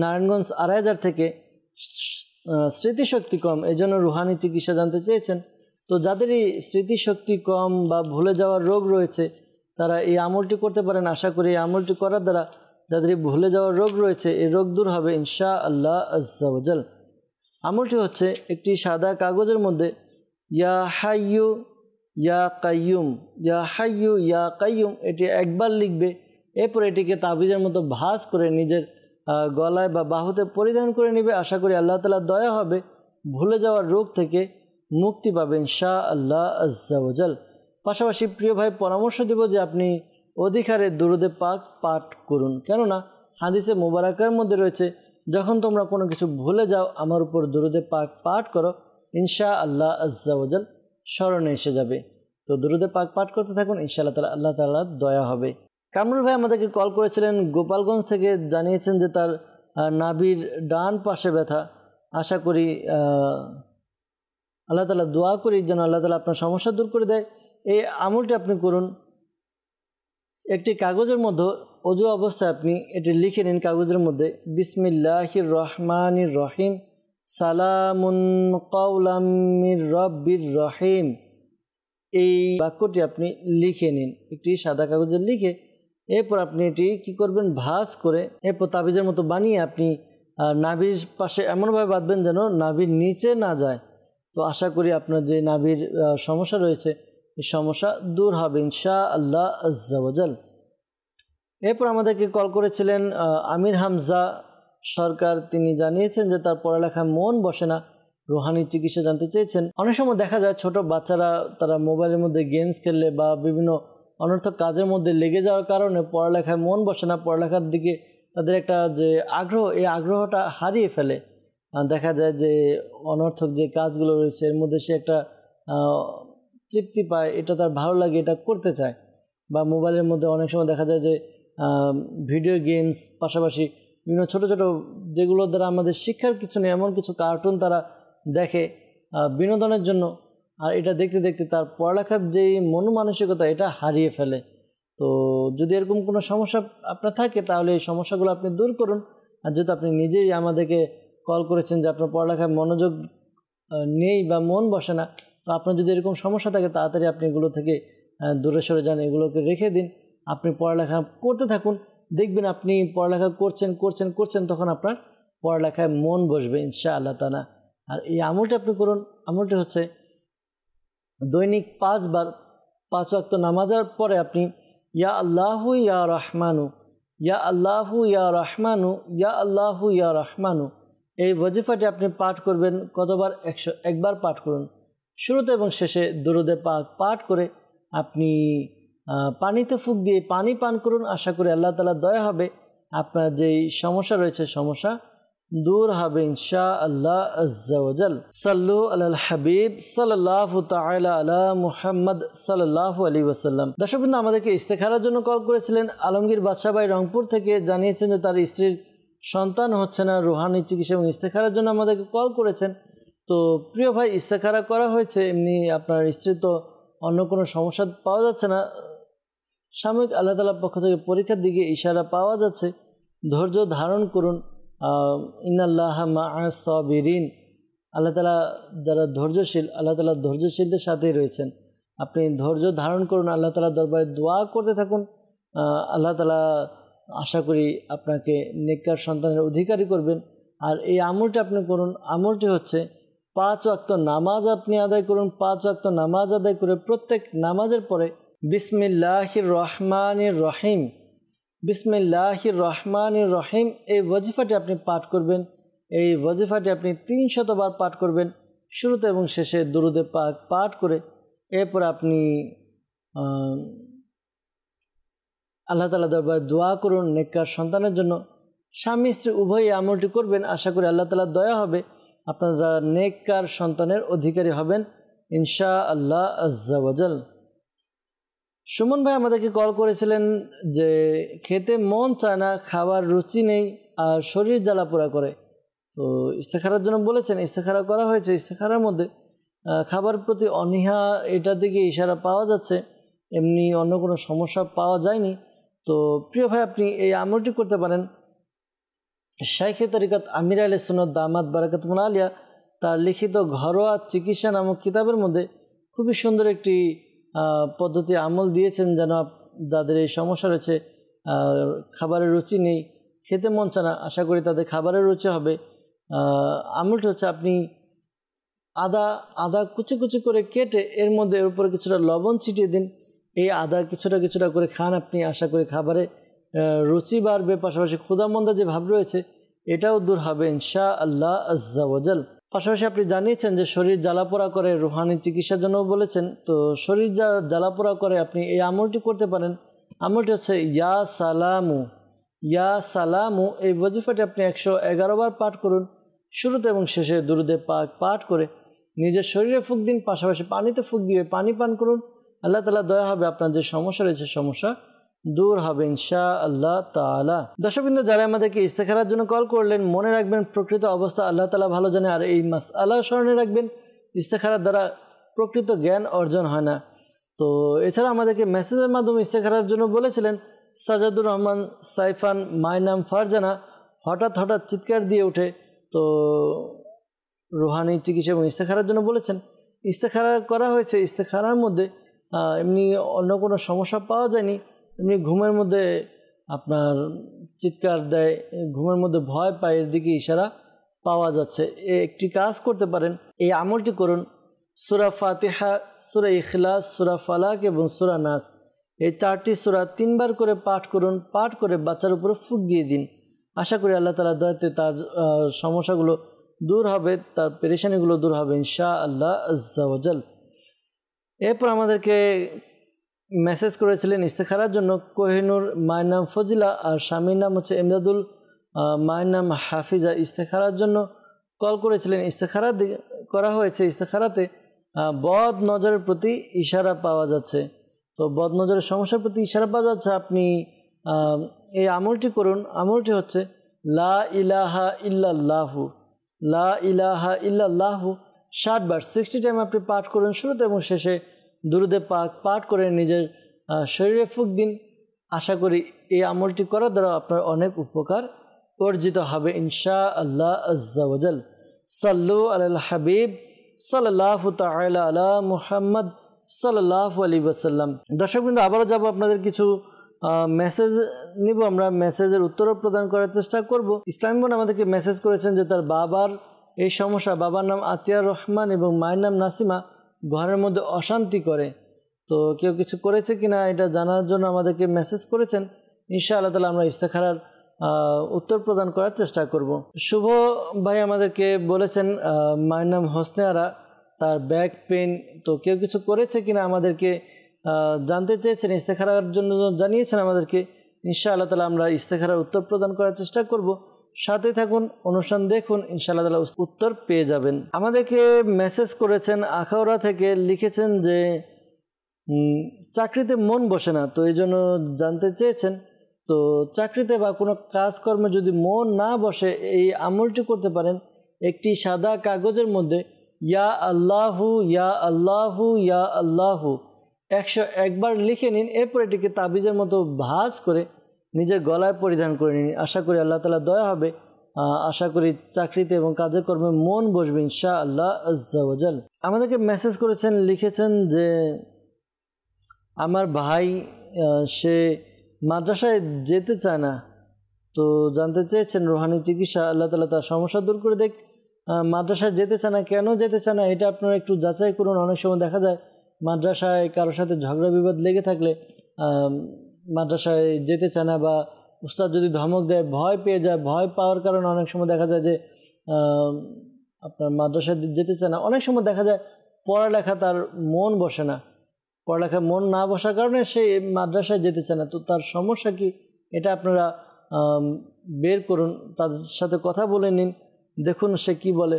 Speaker 2: নারায়ণগঞ্জ ২৮০০ থেকে, স্মৃতিশক্তি কম, এই জন্য রুহানি চিকিৎসা জানতে চেয়েছেন। তো যাদেরই স্মৃতিশক্তি কম বা ভুলে যাওয়ার রোগ রয়েছে তারা এই আমলটি করতে পারেন। আশা করি এই আমলটি করার দ্বারা যাদের ভুলে যাওয়ার রোগ রয়েছে এই রোগ দূর হবে ইনশাআল্লাহ আজ্জা ওয়া জাল। আমলটি হচ্ছে একটি সাদা কাগজের মধ্যে ইয়া হাইয়ু ইয়া কাইয়ুম, ইয়া হাইয়ু ইয়া কাইয়ুম, এটি একবার লিখবে। এরপর এটিকে তাবিজের মতো ভাঁজ করে নিজের গলায় বা বাহুতে পরিধান করে নেবে। আশা করি আল্লাহ তাআলা দয়া হবে, ভুলে যাওয়ার রোগ থেকে মুক্তি পাবে ইনশাআল্লাহ আজ্জা ওয়া জাল। পাশাপাশি প্রিয় ভাই, পরামর্শ দেব যে আপনি অধিক হারে দুরুদে পাক পাঠ করুন, কেননা হাদিসে মুবারাকার মধ্যে রয়েছে যখন তোমরা কোনো কিছু ভুলে যাও আমার উপর দুরুদে পাক পাঠ করো, ইনশাআল্লাহ আজ্জা ওয়াজাল স্মরণে এসে যাবে। তো দুরুদে পাক পাঠ করতে থাকুন, ইনশাআল্লাহ তাআলা আল্লাহ তাআলার দয়া হবে। কামরুল ভাই আমাদেরকে কল করেছিলেন গোপালগঞ্জ থেকে, জানিয়েছেন যে তার নাভির ডান পাশে ব্যথা। আশা করি আল্লাহ তাআলা, দোয়া করি যেন আল্লাহ তাআলা আপনার সমস্যা দূর করে দেয়। এই আমলটি আপনি করুন। একটি কাগজের মধ্যে অজু অবস্থায় আপনি এটি লিখে নিন কাগজের মধ্যে, বিসমিল্লাহির রহমানির রহিম সালামুন কাওলাম মির রব্বির রহিম। এই বাক্যটি আপনি লিখে নিন একটি সাদা কাগজে লিখে, এরপর আপনি এটি কি করবেন, ভাঁজ করে এরপর তাবিজের মতো বানিয়ে আপনি নাভির পাশে এমনভাবে বাঁধবেন যেন নাভির নিচে না যায়। তো আশা করি আপনার যে নাভির সমস্যা রয়েছে এই সমস্যা দূর হবে ইনশাআল্লাহ আজ্জা ওয়াজাল। এরপর আমাদেরকে কল করেছিলেন আমির হামজা সরকার। তিনি জানিয়েছেন যে তার পড়ালেখায় মন বসে না, রুহানি চিকিৎসা জানতে চেয়েছেন। অনেক সময় দেখা যায় ছোট বাচ্চারা তারা মোবাইলের মধ্যে গেমস খেললে বা বিভিন্ন অনর্থক কাজের মধ্যে লেগে যাওয়ার কারণে পড়ালেখায় মন বসে না, পড়ালেখার দিকে তাদের একটা যে আগ্রহ, এই আগ্রহটা হারিয়ে ফেলে। দেখা যায় যে অনর্থক যে কাজগুলো রয়েছে এর মধ্যে সে একটা তৃপ্তি পায়, এটা তার ভালো লাগে, এটা করতে চায়। বা মোবাইলের মধ্যে অনেক সময় দেখা যায় যে ভিডিও গেমস পাশাপাশি বিভিন্ন ছোটো ছোটো যেগুলো দ্বারা আমাদের শিক্ষার কিছু নেই এমন কিছু কার্টুন তারা দেখে বিনোদনের জন্য, আর এটা দেখতে দেখতে তার পড়ালেখার যেই মন মানসিকতা এটা হারিয়ে ফেলে। তো যদি এরকম কোনো সমস্যা আপনার থাকে তাহলে এই সমস্যাগুলো আপনি দূর করুন। আর যেহেতু আপনি নিজেই আমাদেরকে কল করেছেন যে আপনার পড়ালেখায় মনোযোগ নেই বা মন বসে না, তো আপনার যদি এরকম সমস্যা থাকে তাড়াতাড়ি আপনি এগুলো থেকে দূরে সরে যান, এগুলোকে রেখে দিন। আপনি পড়ালেখা করতে থাকুন, দেখবেন আপনি পড়ালেখা করছেন করছেন করছেন তখন আপনার পড়ালেখায় মন বসবে ইনশাআল্লাহ তাআলা। আর এই আমলটি আপনি করুন। আমলটি হচ্ছে দৈনিক 5 বার 5 ওয়াক্ত নামাজের পরে আপনি ইয়া আল্লাহু ইয়া রহমানু, ইয়া আল্লাহু ইয়া রহমানু, ইয়া আল্লাহু ইয়া রহমানু, এই ওয়াজিফাটি আপনি পাঠ করবেন। কতবার? 101 বার পাঠ করুন। শুরুতে এবং শেষে দুরুদে পাক পাঠ করে আপনি পানিতে ফুঁক দিয়ে পানি পান করুন। আশা করি আল্লাহ তাআলা দয়া হবে, আপনার যেই সমস্যা রয়েছে সমস্যা দূর হবে ইনশাআল্লাহ আজ্জা ওয়াজাল। সাল্লু আলাল হাবিব সাল্লাল্লাহু তাআলা আলা মুহাম্মদ সাল্লাল্লাহু আলাইহি ওয়াসাল্লাম। দর্শকবৃন্দ আমাদেরকে ইস্তেখারার জন্য কল করেছিলেন আলমগীর বাদশা ভাই রংপুর থেকে, জানিয়েছেন যে তার স্ত্রীর সন্তান হচ্ছে না, রুহানি চিকিৎসা এবং ইস্তেখারার জন্য আমাদেরকে কল করেছেন। তো প্রিয় ভাই, ইস্তেখারা করা হয়েছে, এমনি আপনার স্ত্রী তো অন্য কোনো সমস্যা পাওয়া যাচ্ছে না, সাময়িক আল্লাহ তাআলার পক্ষ থেকে পরীক্ষার দিকে ইশারা পাওয়া যাচ্ছে। ধৈর্য ধারণ করুন, ইন্নাল্লাহা মা'আস সাবিরিন, আল্লাহ তাআলা যারা ধৈর্যশীল আল্লাহ তাআলা ধৈর্যশীলদের সাথেই রয়েছেন। আপনি ধৈর্য ধারণ করুন, আল্লাহ তাআলার দরবারে দোয়া করতে থাকুন। আল্লাহ তাআলা আশা করি আপনাকে নেককার সন্তানের অধিকারী করবেন। আর এই আমলটি আপনি করুন। আমলটি হচ্ছে 5 ওয়াক্ত নামাজ আপনি আদায় করুন। 5 ওয়াক্ত নামাজ আদায় করে প্রত্যেক নামাজের পরে বিসমিল্লাহির রহমানির রহিম, বিসমিল্লাহির রহমানির রহিম এই ওয়াজিফাটি আপনি পাঠ করবেন। এই ওয়াজিফাটি আপনি 300 বার পাঠ করবেন, শুরুতে এবং শেষে দুরুদে পাক পাঠ করে। এরপর আপনি আল্লাহ তাআলা দরবারে দোয়া করুন নেককার সন্তানের জন্য। স্বামী স্ত্রী উভয়ই আমলটি করবেন। আশা করি আল্লাহ তাআলার দয়া হবে, আপনারা নেককার সন্তানের অধিকারী হবেন ইনশাআল্লাহ আজ্জা ওয়াজাল। সুমন ভাই আমাদেরকে কল করেছিলেন যে খেতে মন চায় না, খাবার রুচি নেই আর শরীর জ্বালাপোড়া করে। তো ইস্তেখারার জন্য বলেছেন, ইস্তেখারা করা হয়েছে। ইস্তেখারার মধ্যে খাবারের প্রতি অনীহা এটার দিকে ইশারা পাওয়া যাচ্ছে, এমনি অন্য কোনো সমস্যা পাওয়া যায়নি। তো প্রিয় ভাই, আপনি এই আমলটি করতে পারেন। শাইখে তরিকত আমির আহলে সুন্নাত দামাত বারাকাতুহুল আলিয়া তার লিখিত ঘরোয়া চিকিৎসা নামক কিতাবের মধ্যে খুবই সুন্দর একটি পদ্ধতি আমল দিয়েছেন, যেন যাদের এই সমস্যা রয়েছে, খাবারের রুচি নেই, খেতে মন চায় না, আশা করি তাদের খাবারের রুচি হবে। আমলটি হচ্ছে আপনি আদা কুচি কুচি করে কেটে এর মধ্যে এর উপরে কিছুটা লবণ ছিটিয়ে দিন। এই আদা কিছুটা কিছুটা করে খান আপনি, আশা করি খাবারে রুচি বাড়বে, পাশাপাশি ক্ষুধামন্দা যে ভাব রয়েছে এটাও দূর হবে ইনশাআল্লাহ আজ্জা ওয়াজাল। পাশাপাশি আপনি জানিয়েছেন যে শরীর জ্বালাপোড়া করে, রুহানি চিকিৎসার জন্য বলেছেন। তো শরীর যা জ্বালাপোড়া করে আপনি এই আমলটি করতে পারেন। আমলটি হচ্ছে ইয়া সালামু, ইয়া সালামু এই ওয়াজিফাটি আপনি 111 বার পাঠ করুন। শুরুতে এবং শেষে দুরুদে পাক পাঠ করে নিজের শরীরে ফুঁক দিন, পাশাপাশি পানিতে ফুঁক দিয়ে পানি পান করুন। আল্লাহ তাআলা দয়া হবে, আপনার যে সমস্যা রয়েছে সমস্যা দূর হবে ইনশাআল্লাহ তাআলা। দর্শকবৃন্দ, যারা আমাদেরকে ইস্তেখারার জন্য কল করলেন, মনে রাখবেন প্রকৃত অবস্থা আল্লাহ তাআলা ভালো জানে। আর এই মাসআলা স্মরণে রাখবেন, ইস্তেখারার দ্বারা প্রকৃত জ্ঞান অর্জন হয় না। তো এছাড়া আমাদেরকে মেসেজের মাধ্যমে ইস্তেখারার জন্য বলেছিলেন সাজাদুর রহমান সাইফান, মায়ের নাম ফারজানা। হঠাৎ চিৎকার দিয়ে ওঠে, তো রুহানি চিকিৎসা এবং ইস্তেখারার জন্য বলেছেন। ইস্তেখারা করা হয়েছে, ইস্তেখারার মধ্যে এমনি অন্য কোনো সমস্যা পাওয়া যায়নি। এমনি ঘুমের মধ্যে আপনার চিৎকার দেয়, ঘুমের মধ্যে ভয় পায়, এর দিকে ইশারা পাওয়া যাচ্ছে। একটি কাজ করতে পারেন, এই আমলটি করুন। সূরা ফাতিহা, সূরা ইখলাস, সূরা ফালাক এবং সূরা নাস, এই 4টি সূরা 3 বার করে পাঠ করুন। পাঠ করে বাচ্চার উপরে ফুঁক দিয়ে দিন। আশা করি আল্লাহ তাআলা দয়াতে তার সমস্যাগুলো দূর হবে, তার পেরেশানিগুলো দূর হবে ইনশাআল্লাহ আজ্জা ওয়া জাল। এরপর আমাদেরকে মেসেজ করেছিলেন ইস্তেখারার জন্য কোহিনুর, মায়ের নাম ফজিলা আর স্বামীর নাম হচ্ছে ইমদাদুল, মায়ের নাম হাফিজা। ইস্তেখারার জন্য কল করেছিলেন। ইস্তেখারা করা হয়েছে। ইস্তেখারাতে বদ নজরের প্রতি ইশারা পাওয়া যাচ্ছে। তো বদ নজরের সমস্যার প্রতি ইশারা পাওয়া যাচ্ছে, আপনি এই আমলটি করুন। আমলটি হচ্ছে লা ইলাহা ইল্লাল্লাহু, লা ইলাহা ইল্লাল্লাহু 60 বার 60 টাইম আপনি পাঠ করুন। শুরুতে এবং শেষে দুরুদে পাক পাঠ করে নিজের শরীরে ফুঁক দিন। আশা করি এই আমলটি করার দ্বারা আপনার অনেক উপকার অর্জিত হবে ইনশাআল্লাহ আজ্জা ওয়া জাল। সাল্লু আলাল হাবিব সাল্লাল্লাহু তাআলা আলা মুহাম্মদ সাল্লাল্লাহু আলাইহি ওয়াসাল্লাম। দর্শকবৃন্দ, আবারও যাব, আপনাদের কিছু মেসেজ নিব। আমরা মেসেজের উত্তরও প্রদান করার চেষ্টা করব। ইসলামী বোন আমাদেরকে মেসেজ করেছেন যে তার বাবার এই সমস্যা, বাবার নাম আতিয়ার রহমান এবং মায়ের নাম নাসিমা, ঘরের মধ্যে অশান্তি করে। তো কেউ কিছু করেছে কিনা এটা জানার জন্য আমাদেরকে মেসেজ করেছেন। ইনশাআল্লাহ তাআলা আমরা ইস্তেখারার উত্তর প্রদান করার চেষ্টা করব। শুভ ভাই আমাদেরকে বলেছেন মায়ের নাম হোসনে আরা, তার ব্যাক পেন। তো কেউ কিছু করেছে কিনা আমাদেরকে জানতে চেয়েছেন, ইস্তেখারার জন্য জানিয়েছেন আমাদেরকে। ইনশাআল্লাহ তাআলা আমরা ইস্তেখারার উত্তর প্রদান করার চেষ্টা করব। সাথে থাকুন, অনুষ্ঠান দেখুন, ইনশাআল্লাহ তাআলা উত্তর পেয়ে যাবেন। আমাদেরকে মেসেজ করেছেন আখাউড়া থেকে, লিখেছেন যে চাকরিতে মন বসে না, তো এই জন্য জানতে চেয়েছেন। তো চাকরিতে বা কোনো কাজকর্মে যদি মন না বসে, এই আমলটি করতে পারেন। একটি সাদা কাগজের মধ্যে ইয়া আল্লাহু ইয়া আল্লাহু ইয়া আল্লাহু 101 বার লিখে নিন। এরপর এটিকে তাবিজের মতো ভাঁজ করে নিজের গলায় পরিধান করে নিন। আশা করি আল্লাহ তাআলা দয়া হবে। আশা করি চাকরিতে এবং কাজে কর্মে মন বসবে ইনশাআল্লাহ আজ্জা ওয়া জাল। আমাদেরকে মেসেজ করেছেন, লিখেছেন যে আমার ভাই সে মাদ্রাসায় যেতে চায় না। তো জানতে চেয়েছেন রুহানি চিকিৎসা, আল্লাহ তাআলা তার সমস্যা দূর করে দেখ। মাদ্রাসায় যেতে চায় না, কেন যেতে চায় না এটা আপনারা একটু যাচাই করুন। অনেক সময় দেখা যায় মাদ্রাসায় কারোর সাথে ঝগড়া বিবাদ লেগে থাকলে মাদ্রাসায় যেতে চায় না, বা উস্তাদ যদি ধমক দেয় ভয় পেয়ে যায়। ভয় পাওয়ার কারণে অনেক সময় দেখা যায় যে আপনার মাদ্রাসায় যেতে চায় না। অনেক সময় দেখা যায় পড়ালেখা তার মন বসে না, পড়ালেখায় মন না বসার কারণে সে মাদ্রাসায় যেতে চায় না। তো তার সমস্যা কি এটা আপনারা বের করুন, তার সাথে কথা বলে নিন, দেখুন সে কি বলে।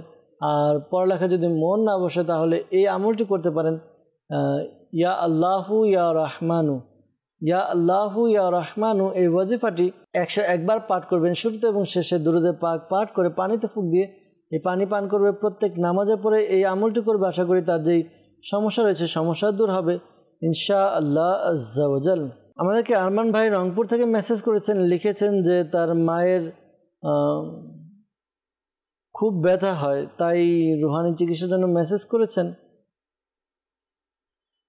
Speaker 2: আর পড়ালেখা যদি মন না বসে তাহলে এই আমলটি করতে পারেন, ইয়া আল্লাহু ইয়া রহমানু, ইয়া আল্লাহু ইয়া রহমানু। এই ওয়াজিফাটি 101 বার পাঠ করবেন। শুরুতে এবং শেষে দুরুদে পাক পাঠ করে পানিতে ফুঁক দিয়ে এই পানি পান করবে। প্রত্যেক নামাজের পরে এই আমলটি করবে। আশা করি তার যেই সমস্যা রয়েছে সমস্যা দূর হবে ইনশাআল্লাহ আজ্জা ওয়া জাল। আমাদেরকে আরমান ভাই রংপুর থেকে মেসেজ করেছেন, লিখেছেন যে তার মায়ের খুব ব্যথা হয়, তাই রুহানি চিকিৎসার জন্য মেসেজ করেছেন।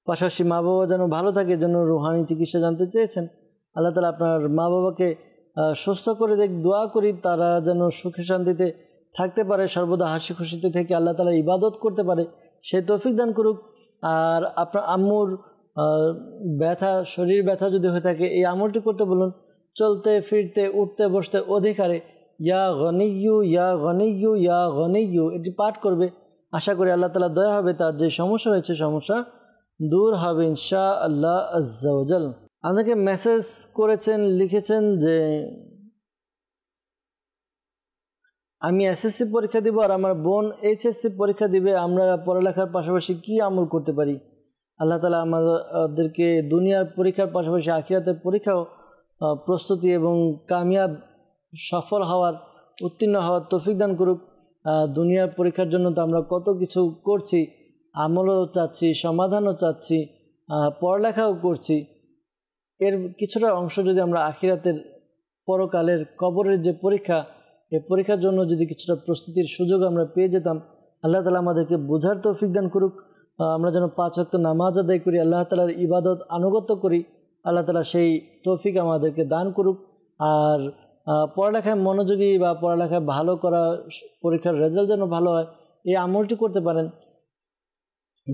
Speaker 2: পাশাপাশি মা বাবা যেন ভালো থাকে, জন্য রুহানি চিকিৎসা জানতে চেয়েছেন। আল্লাহ তাআলা আপনার মা বাবাকে সুস্থ করে দেখ। দোয়া করি তারা যেন সুখে শান্তিতে থাকতে পারে, সর্বদা হাসি খুশিতে থেকে আল্লাহ তাআলা ইবাদত করতে পারে, সে তৌফিক দান করুক। আর আপনার আম্মুর ব্যথা, শরীর ব্যথা যদি হয়ে থাকে, এই আমলটি করতে বলুন। চলতে ফিরতে উঠতে বসতে অধিকারে ইয়া গনিয়্যু ইয়া গনিয়্যু ইয়া গনিয়্যু এটি পাঠ করবে। আশা করি আল্লাহ তাআলা দয়া হবে, তার যে সমস্যা রয়েছে সমস্যা দূর হবে ইনশাআল্লাহ আজ্জা ওয়া জাল। আমাদেরকে মেসেজ করেছেন, লিখেছেন যে আমি এসএসসি পরীক্ষা দিব আর আমার বোন এইচএসসি পরীক্ষা দিবে, আমরা পড়ালেখার পাশাপাশি কি আমল করতে পারি? আল্লাহ তাআলা আমাদেরকে দুনিয়ার পরীক্ষার পাশাপাশি আখিরাতের পরীক্ষাও প্রস্তুতি এবং কামিয়াব সফল হওয়ার, উত্তীর্ণ হওয়ার তৌফিক দান করুক। দুনিয়ার পরীক্ষার জন্য তো আমরা কত কিছু করছি, আমলও চাচ্ছি, সমাধানও চাচ্ছি, পড়ালেখাও করছি। এর কিছুটা অংশ যদি আমরা আখিরাতের পরকালের কবরের যে পরীক্ষা, এই পরীক্ষার জন্য যদি কিছুটা প্রস্তুতির সুযোগ আমরা পেয়ে যেতাম, আল্লাহ তাআলা আমাদেরকে বোঝার তৌফিক দান করুক। আমরা যেন 5 ওয়াক্ত নামাজ আদায় করি, আল্লাহ তাআলার ইবাদত আনুগত্য করি, আল্লাহ তাআলা সেই তৌফিক আমাদেরকে দান করুক। আর পড়ালেখায় মনোযোগী বা পড়ালেখায় ভালো করা, পরীক্ষার রেজাল্ট যেন ভালো হয়, এই আমলটি করতে পারেন।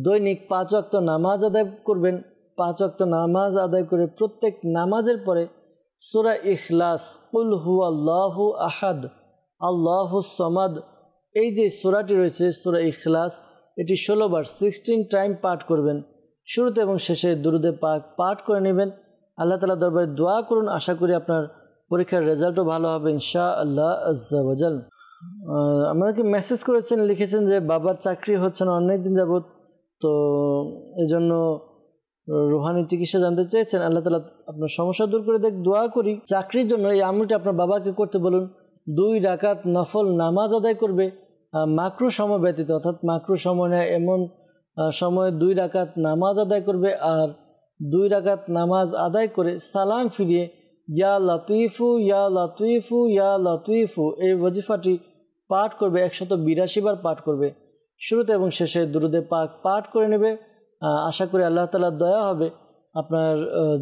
Speaker 2: দৈনিক 5 ওয়াক্ত নামাজ আদায় করবেন। 5 ওয়াক্ত নামাজ আদায় করে প্রত্যেক নামাজের পরে সূরা ইখলাস, কুল হুয়াল্লাহু আহাদ, আল্লাহুস সামাদ, এই যে সূরাটি রয়েছে সূরা ইখলাস, এটি 16 বার 16 টাইম পাঠ করবেন। শুরুতে এবং শেষে দুরুদে পাক পাঠ করে নেবেন। আল্লাহ তাআলার দরবারে দোয়া করুন, আশা করি আপনার পরীক্ষার রেজাল্টও ভালো হবে ইনশাআল্লাহ আজ্জা ওয়া জাল। আমাদেরকে মেসেজ করেছেন, লিখেছেন যে বাবার চাকরি হচ্ছে না অনেক দিন যাবত, তো এজন্য রুহানি চিকিৎসা জানতে চেয়েছেন। আল্লাহ তাআলা আপনার সমস্যা দূর করে দেখ, দোয়া করি। চাকরির জন্য এই আমলটি আপনার বাবাকে করতে বলুন। 2 রাকাত নফল নামাজ আদায় করবে মাকরু সময় ব্যতীত, অর্থাৎ মাকরু সময় নেয় এমন সময়ে 2 রাকাত নামাজ আদায় করবে। আর 2 রাকাত নামাজ আদায় করে সালাম ফিরিয়ে ইয়া লতিফু ইয়া লতিফু ইয়া লতিফু এই ওয়াজিফাটি পাঠ করবে, 182 বার পাঠ করবে। শুরুতে এবং শেষে দুরুদে পাক পাঠ করে নেবে। আশা করি আল্লাহ তাআলার দয়া হবে। আপনার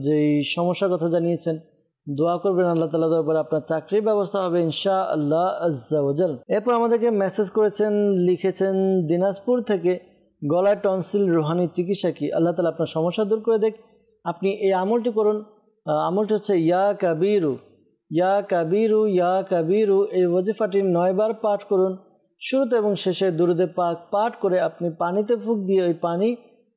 Speaker 2: যেই সমস্যার কথা জানিয়েছেন, দোয়া করবেন, আল্লাহ তাআলা দরবারে আপনার চাকরির ব্যবস্থা হবে ইনশাআল্লাহ আজ্জা ওয়া জাল। এরপর আমাদেরকে মেসেজ করেছেন, লিখেছেন দিনাজপুর থেকে, গলায় টনসিল রুহানি চিকিৎসা কি? আল্লাহ তাআলা আপনার সমস্যা দূর করে দেখ। আপনি এই আমলটি করুন। আমলটি হচ্ছে ইয়া কাবিরু ইয়া কাবিরু ইয়া কাবিরু, এই ওয়াজিফাটি 9 বার পাঠ করুন। শুরুতে এবং শেষে দুরুদে পাক পাঠ করে আপনি পানিতে ফুঁক দিয়ে ওই পানি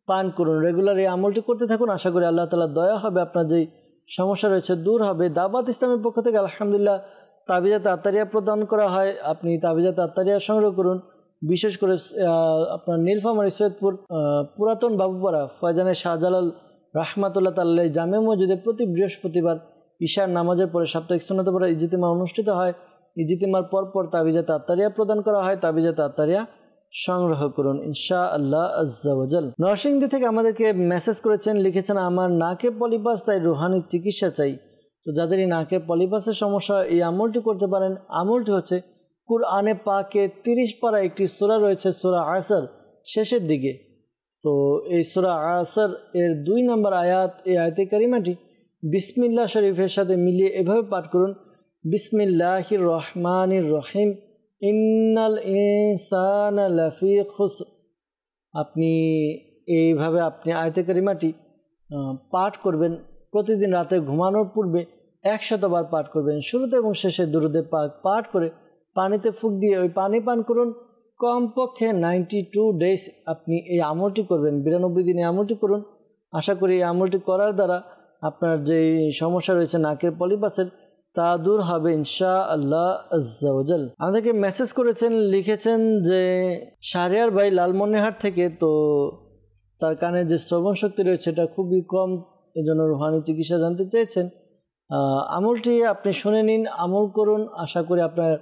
Speaker 2: পান করুন। রেগুলার এই আমলটি করতে থাকুন। আশা করি আল্লাহ তাআলার দয়া হবে, আপনার যেই সমস্যা রয়েছে দূর হবে। দাওয়াত ইসলামের পক্ষ থেকে আলহামদুলিল্লাহ তাবিজাত আত্তারিয়া প্রদান করা হয়। আপনি তাবিজাত আত্তারিয়া সংগ্রহ করুন। বিশেষ করে আপনার নীলফামারী সৈয়দপুর পুরাতন বাবুপাড়া ফয়জানে শাহজালাল রাহমাতুল্লাহ তাআলা জামে মসজিদে প্রতি বৃহস্পতিবার ঈশার নামাজের পরে সাপ্তাহিক সুন্নাতে পড়া ইজতিমা অনুষ্ঠিত হয়। ইজতিমার পরপর তাবিজাত আত্তারিয়া প্রদান করা হয়। তাবিজাত আত্তারিয়া সংগ্রহ করুন ইনশাআল্লাহ আজ্জা ওয়া জাল। নরসিংদী থেকে আমাদেরকে মেসেজ করেছেন, লিখেছেন আমার নাকে পলিপাস, তাই রুহানি চিকিৎসা চাই। তো যাদের এই নাকে পলিপাসের সমস্যা, এই আমলটি করতে পারেন। আমলটি হচ্ছে কুরআনে পাকে 30 পারা একটি সূরা রয়েছে, সূরা আসর শেষের দিকে। তো এই সূরা আসর এর 2 নম্বর আয়াত, এই আয়াতে কারিমাটি বিসমিল্লাহ শরীফের সাথে মিলিয়ে এভাবে পাঠ করুন, বিসমিল্লাহির রহমানির রহিম ইন্নাল ইনসানা লাফি খুসর। আপনি এইভাবে আপনি আয়াতে কারিমাটি পাঠ করবেন। প্রতিদিন রাতে ঘুমানোর পূর্বে 100 বার পাঠ করবেন। শুরুতে এবং শেষে দুরুদে পাক পাঠ করে পানিতে ফুঁক দিয়ে ওই পানি পান করুন। কমপক্ষে 92 ডেজ আপনি এই আমলটি করবেন, 92 দিন এই আমলটি করুন। আশা করি এই আমলটি করার দ্বারা আপনার যে সমস্যা রয়েছে নাকের পলিপাসের, তা দূর হবে ইনশাআল্লাহ আজ্জা ওয়া জাল। আমাদেরকে মেসেজ করেছেন, লিখেছেন যে শাহরিয়ার ভাই লালমনিরহাট থেকে, তো তার কানে যে শ্রবণ শক্তি রয়েছে এটা খুবই কম, এজন্য রুহানি চিকিৎসা জানতে চেয়েছেন। আমলটি আপনি শুনে নিন, আমল করুন। আশা করি আপনার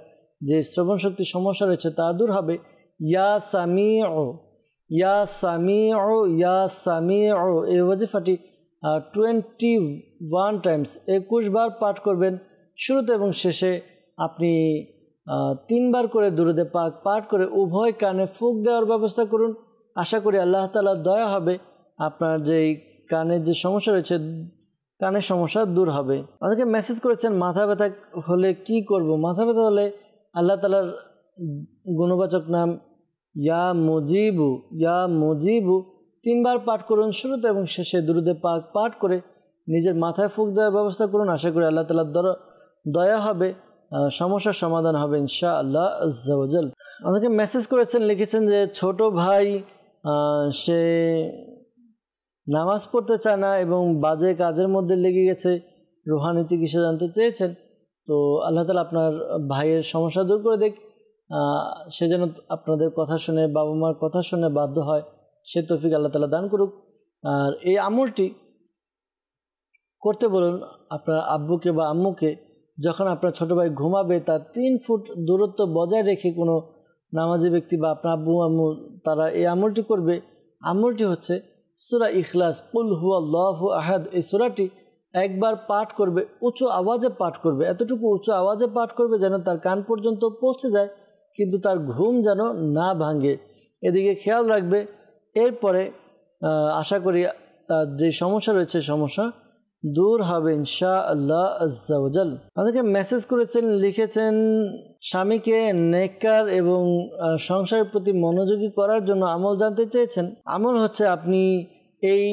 Speaker 2: যে শ্রবণ শক্তির সমস্যা রয়েছে তা দূর হবে। ইয়া সামিউ ইয়া সামিউ ইয়া সামিউ এই ওয়াজিফাটি 21 টাইমস 21 বার পাঠ করবেন। শুরুতে এবং শেষে আপনি 3 বার করে দুরুদে পাক পাঠ করে উভয় কানে ফুঁক দেওয়ার ব্যবস্থা করুন। আশা করি আল্লাহ তাআলার দয়া হবে, আপনার যেই কানের যে সমস্যা রয়েছে কানের সমস্যা দূর হবে। আমাদেরকে মেসেজ করেছেন মাথা ব্যথা হলে কি করব? মাথা ব্যথা হলে আল্লাহ তাআলার গুণবাচক নাম ইয়া মুজিবু ইয়া মুজিবু 3 বার পাঠ করুন। শুরুতে এবং শেষে দুরুদে পাক পাঠ করে নিজের মাথায় ফুঁক দেওয়ার ব্যবস্থা করুন। আশা করি আল্লাহ তাআলার দয়া হবে, সমস্যার সমাধান হবে ইনশাআল্লাহ আজ্জা ওয়া জাল। আমাদেরকে মেসেজ করেছেন, লিখেছেন যে ছোট ভাই সে নামাজ পড়তে চায় না এবং বাজে কাজের মধ্যে লেগে গেছে, রুহানি চিকিৎসা জানতে চেয়েছেন। তো আল্লাহ তাআলা আপনার ভাইয়ের সমস্যা দূর করে দেখ। সে যেন আপনাদের কথা শুনে, বাবা মার কথা শুনে বাধ্য হয়, সে তৌফিক আল্লাহ তাআলা দান করুক। আর এই আমলটি করতে বলুন আপনার আব্বুকে বা আম্মুকে, যখন আপনার ছোটো ভাই ঘুমাবে তার 3 ফুট দূরত্ব বজায় রেখে কোনো নামাজি ব্যক্তি বা আপনার আব্বু আম্মু তারা এই আমলটি করবে। আমলটি হচ্ছে সূরা ইখলাস, কুল হুয়াল্লাহু আহাদ। এই সূরাটি একবার পাঠ করবে, উঁচু আওয়াজে পাঠ করবে, এতটুকু উঁচু আওয়াজে পাঠ করবে যেন তার কান পর্যন্ত পৌঁছে যায়, কিন্তু তার ঘুম যেন না ভাঙে, এদিকে খেয়াল রাখবে। এরপরে আশা করি তার যে সমস্যা রয়েছে সমস্যা দূর হবে ইনশাআল্লাহ আজ্জা ওয়া জাল। আমাদেরকে মেসেজ করেছেন, লিখেছেন স্বামীকে নেককার এবং সংসারের প্রতি মনোযোগী করার জন্য আমল জানতে চেয়েছেন। আমল হচ্ছে আপনি এই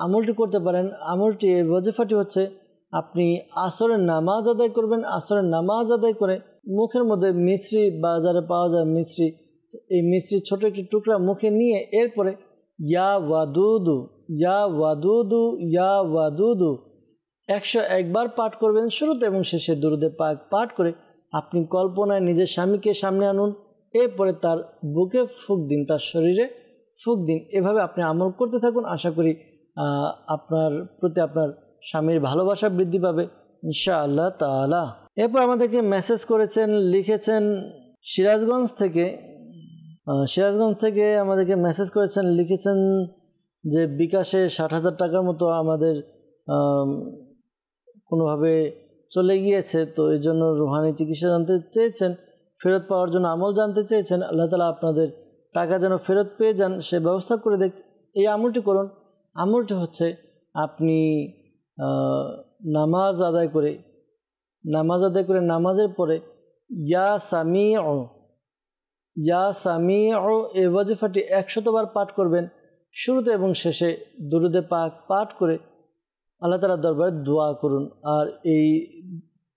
Speaker 2: আমলটি করতে পারেন। আমলটি এই ওয়াজিফাটি হচ্ছে আপনি আসরের নামাজ আদায় করবেন। আসরের নামাজ আদায় করে মুখের মধ্যে মিছরি, বাজারে পাওয়া যায় মিছরি, এই মিছরির ছোট একটি টুকরা মুখে নিয়ে এরপরে ইয়া ওয়াদুদু ইয়া ওয়াদুদু ইয়া ওয়াদুদু 101 বার পাঠ করবেন। শুরুতে এবং শেষে দুরুদে পাক পাঠ করে আপনি কল্পনায় নিজের স্বামীকে সামনে আনুন, এরপরে তার বুকে ফুঁক দিন, তার শরীরে ফুঁক দিন। এভাবে আপনি আমল করতে থাকুন। আশা করি আপনার প্রতি আপনার স্বামীর ভালোবাসা বৃদ্ধি পাবে ইনশাআল্লাহ তাআলা। এরপর আমাদেরকে মেসেজ করেছেন, লিখেছেন সিরাজগঞ্জ থেকে আমাদেরকে মেসেজ করেছেন, লিখেছেন যে বিকাশে 60,000 টাকার মতো আমাদের কোনোভাবে চলে গিয়েছে, তো এই জন্য রুহানি চিকিৎসা জানতে চেয়েছেন, ফেরত পাওয়ার জন্য আমল জানতে চেয়েছেন। আল্লাহ তাআলা আপনাদের টাকা যেন ফেরত পেয়ে যান সে ব্যবস্থা করে দেখ। এই আমলটি করুন। আমলটি হচ্ছে আপনি নামাজ আদায় করে নামাজের পরে ইয়া সামিউ এই ওয়াজিফাটি 100 বার পাঠ করবেন। শুরুতে এবং শেষে দুরুদে পাক পাঠ করে আল্লাহ তাআলার দরবারে দোয়া করুন। আর এই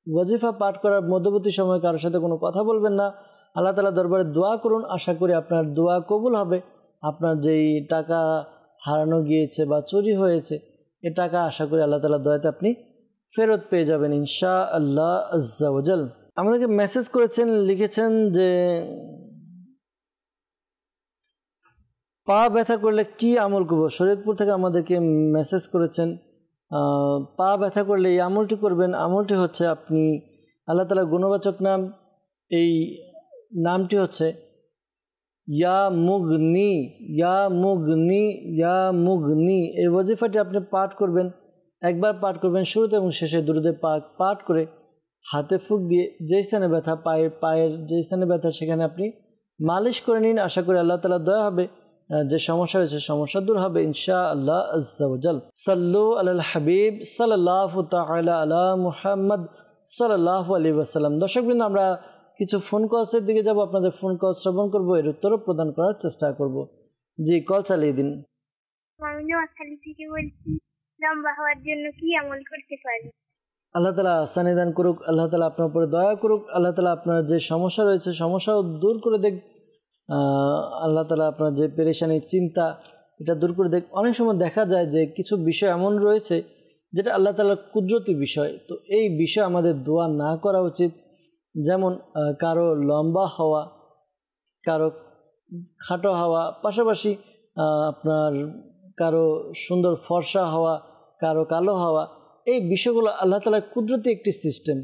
Speaker 2: ওয়াজিফা পাঠ করার মধ্যবর্তী সময় কারোর সাথে কোনো কথা বলবেন না, আল্লাহ তাআলার দরবারে দোয়া করুন। আশা করি আপনার দোয়া কবুল হবে। আপনার যেই টাকা হারানো গিয়েছে বা চুরি হয়েছে এ টাকা আশা করি আল্লাহ তাআলার দয়াতে আপনি ফেরত পেয়ে যাবেন ইনশাআল্লাহ আজ্জা ওয়া জাল। আমাদেরকে মেসেজ করেছেন, লিখেছেন যে পা ব্যথা করলে কি আমল করব। শরীয়তপুর থেকে আমাদেরকে মেসেজ করেছেন, পা ব্যথা করলে এই আমলটি করবেন। আমলটি হচ্ছে আপনি আল্লাহ তাআলার গুণবাচক নাম, এই নামটি হচ্ছে ইয়া মুগনি ইয়া মুগনি ইয়া মুগনি। এই ওয়াজিফাটি আপনি পাঠ করবেন, একবার পাঠ করবেন। শুরুতে এবং শেষে দুরুদে পাক পাঠ করে হাতে ফুঁক দিয়ে যে স্থানে ব্যথা, পায়ের যে স্থানে ব্যথা সেখানে আপনি মালিশ করে নিন। আশা করি আল্লাহ তাআলার দয়া হবে, যে সমস্যা হয়েছে সমস্যা দূর হবে ইনশাআল্লাহ আজ্জা ওয়া জাল। সাল্লু আলাল হাবিব সাল্লাল্লাহু তাআলা আলা মুহাম্মদ সাল্লাল্লাহু আলাইহি ওয়াসাল্লাম। দর্শকবৃন্দ, আমরা কিছু ফোন কলসের দিকে যাব, আপনাদের ফোন কল শ্রবণ করব, এর উত্তরও প্রদান করার চেষ্টা করব। জি, কল চালিয়ে দিন।
Speaker 7: আমি নোয়াখালী থেকে বলছি, লম্বা হওয়ার জন্য কি আমল করতে পারি?
Speaker 2: আল্লাহ তাআলা আসানি দান করুক, আল্লাহ তাআলা আপনার উপরে দয়া করুক, আল্লাহ তাআলা আপনার যে সমস্যা রয়েছে সমস্যাও দূর করে দেখ, আল্লাহ তাআলা আপনার যে পেরেশানি চিন্তা এটা দূর করে দেখ। অনেক সময় দেখা যায় যে কিছু বিষয় এমন রয়েছে যেটা আল্লাহ তাআলার কুদরতি বিষয়, তো এই বিষয় আমাদের দোয়া না করা উচিত। যেমন কারো লম্বা হওয়া, কারো খাটো হওয়া, পাশাপাশি আপনার কারো সুন্দর ফর্সা হওয়া, কারো কালো হওয়া, এই বিষয়গুলো আল্লাহ তাআলার কুদরতি একটি সিস্টেম।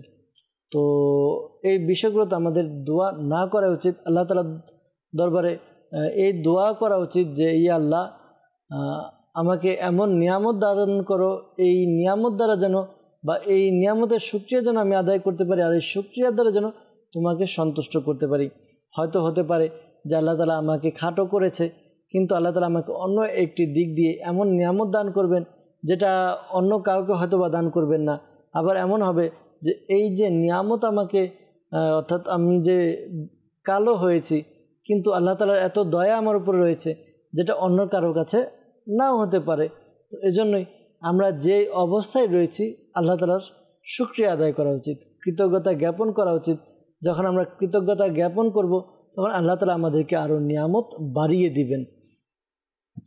Speaker 2: তো এই বিষয়গুলোতে আমাদের দোয়া না করা উচিত। আল্লাহ তাআলার দরবারে এই দোয়া করা উচিত যে ইয়া আল্লাহ, আমাকে এমন নিয়ামত দান করো, এই নিয়ামত দ্বারা যেন বা এই নিয়ামতের শুকরিয়া যেন আমি আদায় করতে পারি, আর এই শুকরিয়ার দ্বারা যেন তোমাকে সন্তুষ্ট করতে পারি। হয়তো হতে পারে যে আল্লাহ তাআলা আমাকে খাটো করেছে, কিন্তু আল্লাহ তাআলা আমাকে অন্য একটি দিক দিয়ে এমন নিয়ামত দান করবেন যেটা অন্য কাউকে হয়তো বা দান করবেন না। আবার এমন হবে যে এই যে নিয়ামত আমাকে, অর্থাৎ আমি যে কালো হয়েছি কিন্তু আল্লাহ তাআলার এত দয়া আমার উপরে রয়েছে যেটা অন্য কারো কাছে নাও হতে পারে। তো এজন্যই আমরা যে অবস্থায় রয়েছি আল্লাহ তাআলার শুকরিয়া আদায় করা উচিত, কৃতজ্ঞতা জ্ঞাপন করা উচিত। যখন আমরা কৃতজ্ঞতা জ্ঞাপন করব তখন আল্লাহ তাআলা আমাদেরকে আরও নিয়ামত বাড়িয়ে দিবেন।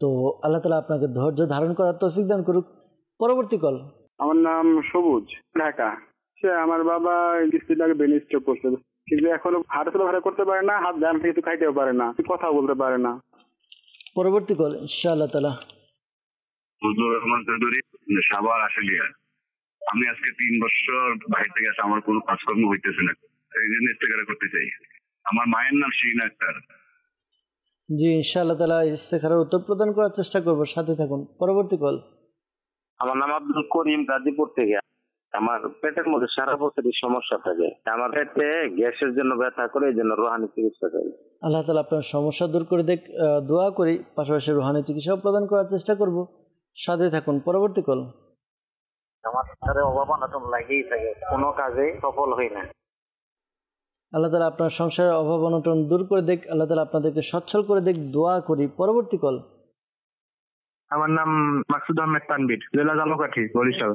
Speaker 2: তো আল্লাহ তাআলা আপনাকে ধৈর্য ধারণ করার তৌফিক দান করুক। পরবর্তী কল।
Speaker 3: আমার নাম সবুজ, ঢাকা। সে আমার বাবা কিছুদিন আগে ব্রেন স্ট্রোক করছে, কিন্তু এখনো হাঁটা চলাফেরা করতে পারে না, হাত ধ্যান থেকে কিছু খাইতেও পারে না, কথা বলতে পারে না।
Speaker 2: পরবর্তী কল ইনশাআল্লাহ তাআলা।
Speaker 8: ফজলুর রহমান চৌধুরী, সাভার আশুলিয়া। আমি আজকে 3 বছর বাইরে থেকে আসি, আমার কোনো কাজকর্ম হইতেছে না, এই জন্য ইস্তেখারা করতে চাই। আমার মায়ের নাম শিরিন আক্তার।
Speaker 2: জি ইনশাআল্লাহ তাআলা ইস্তেখারার উত্তর প্রদান করার চেষ্টা করব, সাথে থাকুন। পরবর্তী কল।
Speaker 9: আমার নাম আব্দুল করিম, গাজীপুর থেকে। আমার পেটের মধ্যে সারা বছরই সমস্যা থাকে, আমার পেটে গ্যাসের জন্য ব্যথা করে, এই জন্য রুহানি চিকিৎসা চাই।
Speaker 2: আল্লাহ তাআলা আপনার সমস্যা দূর করে দেখ, দোয়া করি, পাশাপাশি রুহানি চিকিৎসা প্রদান করার চেষ্টা করব, সাথে থাকুন। পরবর্তী কল।
Speaker 9: আমার সংসারে অভাব অনটন লাগেই থাকে, কোনো কাজে সফল হই না।
Speaker 2: আল্লাহ তাআলা আপনার সংসারের অভাব অনটন দূর করে দেখ, আল্লাহ তাআলা আপনাদেরকে সচ্ছল করে দেখ, দোয়া করি। পরবর্তী কল।
Speaker 5: আমার নাম মাকসুদ আহমেদ তানভীর, জেলা জালকাঠি, বরিশাল।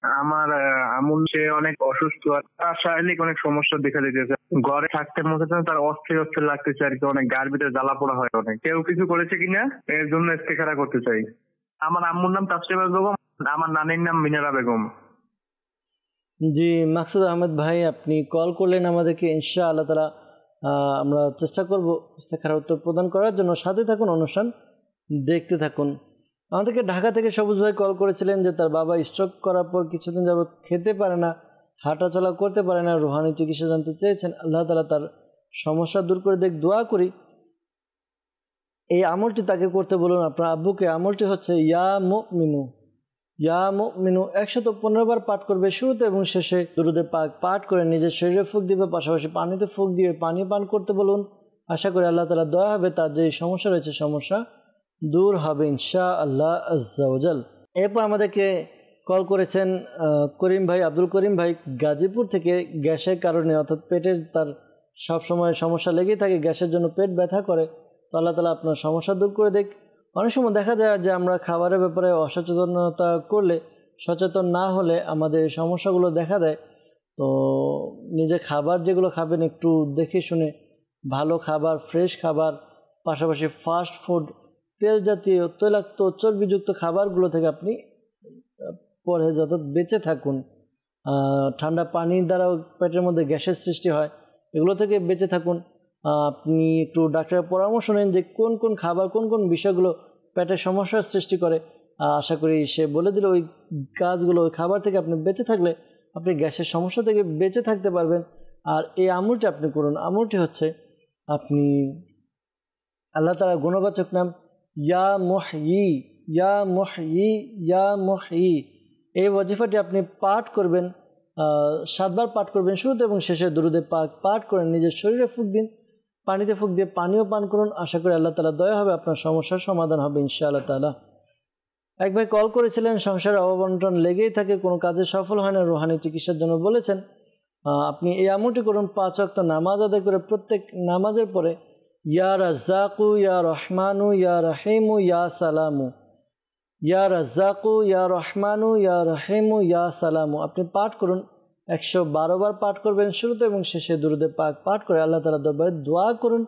Speaker 5: আমার আমুল সে অনেক অসুস্থ, তার শারীরিক অনেক সমস্যা দেখা দিতেছে, ঘরে থাকতে মনে হচ্ছে তার অস্থির অস্থির লাগতেছে আর কি, অনেক গার ভিতরে জ্বালা পোড়া হয় অনেক। কেউ কিছু করেছে কিনা এর জন্য ইস্তেখারা করতে চাই। আমার আম্মুর নাম তাসরিমা বেগম, আমার নানির নাম মিনারা বেগম।
Speaker 2: জি মাকসুদ আহমেদ ভাই, আপনি কল করলেন আমাদেরকে, ইনশাআল্লাহ তাআলা আমরা চেষ্টা করব ইস্তেখারার উত্তর প্রদান করার জন্য, সাথে থাকুন, অনুষ্ঠান দেখতে থাকুন। আমাদেরকে ঢাকা থেকে সবুজ ভাই কল করেছিলেন যে তার বাবা স্ট্রোক করার পর কিছুদিন যাবত খেতে পারে না, হাঁটাচলা করতে পারে না, রুহানি চিকিৎসা জানতে চেয়েছেন। আল্লাহ তাআলা তার সমস্যা দূর করে দেখ, দোয়া করি। এই আমলটি তাকে করতে বলুন, আপনার আব্বুকে। আমলটি হচ্ছে ইয়া মুমিনু, ইয়া মুমিনু 115 বার পাঠ করবে, শুরুতে এবং শেষে দুরূদে পাক পাঠ করে নিজের শরীরে ফুঁক দিবে, পাশাপাশি পানিতে ফুঁক দিয়ে পানি পান করতে বলুন। আশা করি আল্লাহ তাআলা দয়া হবে, তার যে সমস্যা রয়েছে সমস্যা দূর হবে ইনশাআল্লাহ আজ্জা ওয়াজাল। এরপর আমাদেরকে কল করেছেন করিম ভাই, আব্দুল করিম ভাই, গাজীপুর থেকে। গ্যাসের কারণে অর্থাৎ পেটের তার সবসময় সমস্যা লেগেই থাকে, গ্যাসের জন্য পেট ব্যথা করে। তো আল্লাহ তাআলা আপনার সমস্যা দূর করে দেখ। অনেক সময় দেখা যায় যে আমরা খাবারের ব্যাপারে অসচেতনতা করলে, সচেতন না হলে আমাদের এই সমস্যাগুলো দেখা দেয়। তো নিজে খাবার যেগুলো খাবেন একটু দেখে শুনে, ভালো খাবার, ফ্রেশ খাবার, পাশাপাশি ফাস্ট ফুড, তেল জাতীয়, তৈলাক্ত, চর্বিযুক্ত খাবারগুলো থেকে আপনি পরহেজ অর্থাৎ বেঁচে থাকুন। ঠান্ডা পানির দ্বারাও পেটের মধ্যে গ্যাসের সৃষ্টি হয়, এগুলো থেকে বেঁচে থাকুন। আপনি একটু ডাক্তারের পরামর্শ নেন যে কোন কোন খাবার, কোন কোন বিষয়গুলো পেটের সমস্যার সৃষ্টি করে। আশা করি সে বলে দিল ওই কাজগুলো, ওই খাবার থেকে আপনি বেঁচে থাকলে আপনি গ্যাসের সমস্যা থেকে বেঁচে থাকতে পারবেন। আর এই আমলটি আপনি করুন। আমলটি হচ্ছে, আপনি আল্লাহ তাআলার গুণবাচক নাম ইয়া মুহয়ি, ইয়া মুহয়ি, ইয়া মুহয়ি, এই ওয়াজিফাটি আপনি পাঠ করবেন, 7 বার পাঠ করবেন, শুরুতে এবং শেষে দুরূদে পাক পাঠ করেন, নিজের শরীরে ফুঁক দিন, পানিতে ফুঁক দিয়ে পানিও পান করুন। আশা করি আল্লাহ তাআলা দয়া হবে, আপনার সমস্যার সমাধান হবে ইনশাআল্লাহ তাআলা। এক ভাই কল করেছিলেন, সংসারে অভাব অনটন লেগেই থাকে, কোনো কাজে সফল হয় না, রুহানি চিকিৎসার জন্য বলেছেন। আপনি এই আমলটি করুন, 5 ওয়াক্ত নামাজ আদায় করে প্রত্যেক নামাজের পরে ইয়া রাজ্জাকু, ইয়া রহমানু, ইয়া রহিমু, ইয়া সালামু, ইয়া রাজ্জাকু, ইয়া রহমানু, ইয়া রহিমু, ইয়া সালামু আপনি পাঠ করুন। 112 বার পাঠ করবেন, শুরুতে এবং শেষে দুরূদে পাক পাঠ করে আল্লাহ তাআলার দরবারে দোয়া করুন।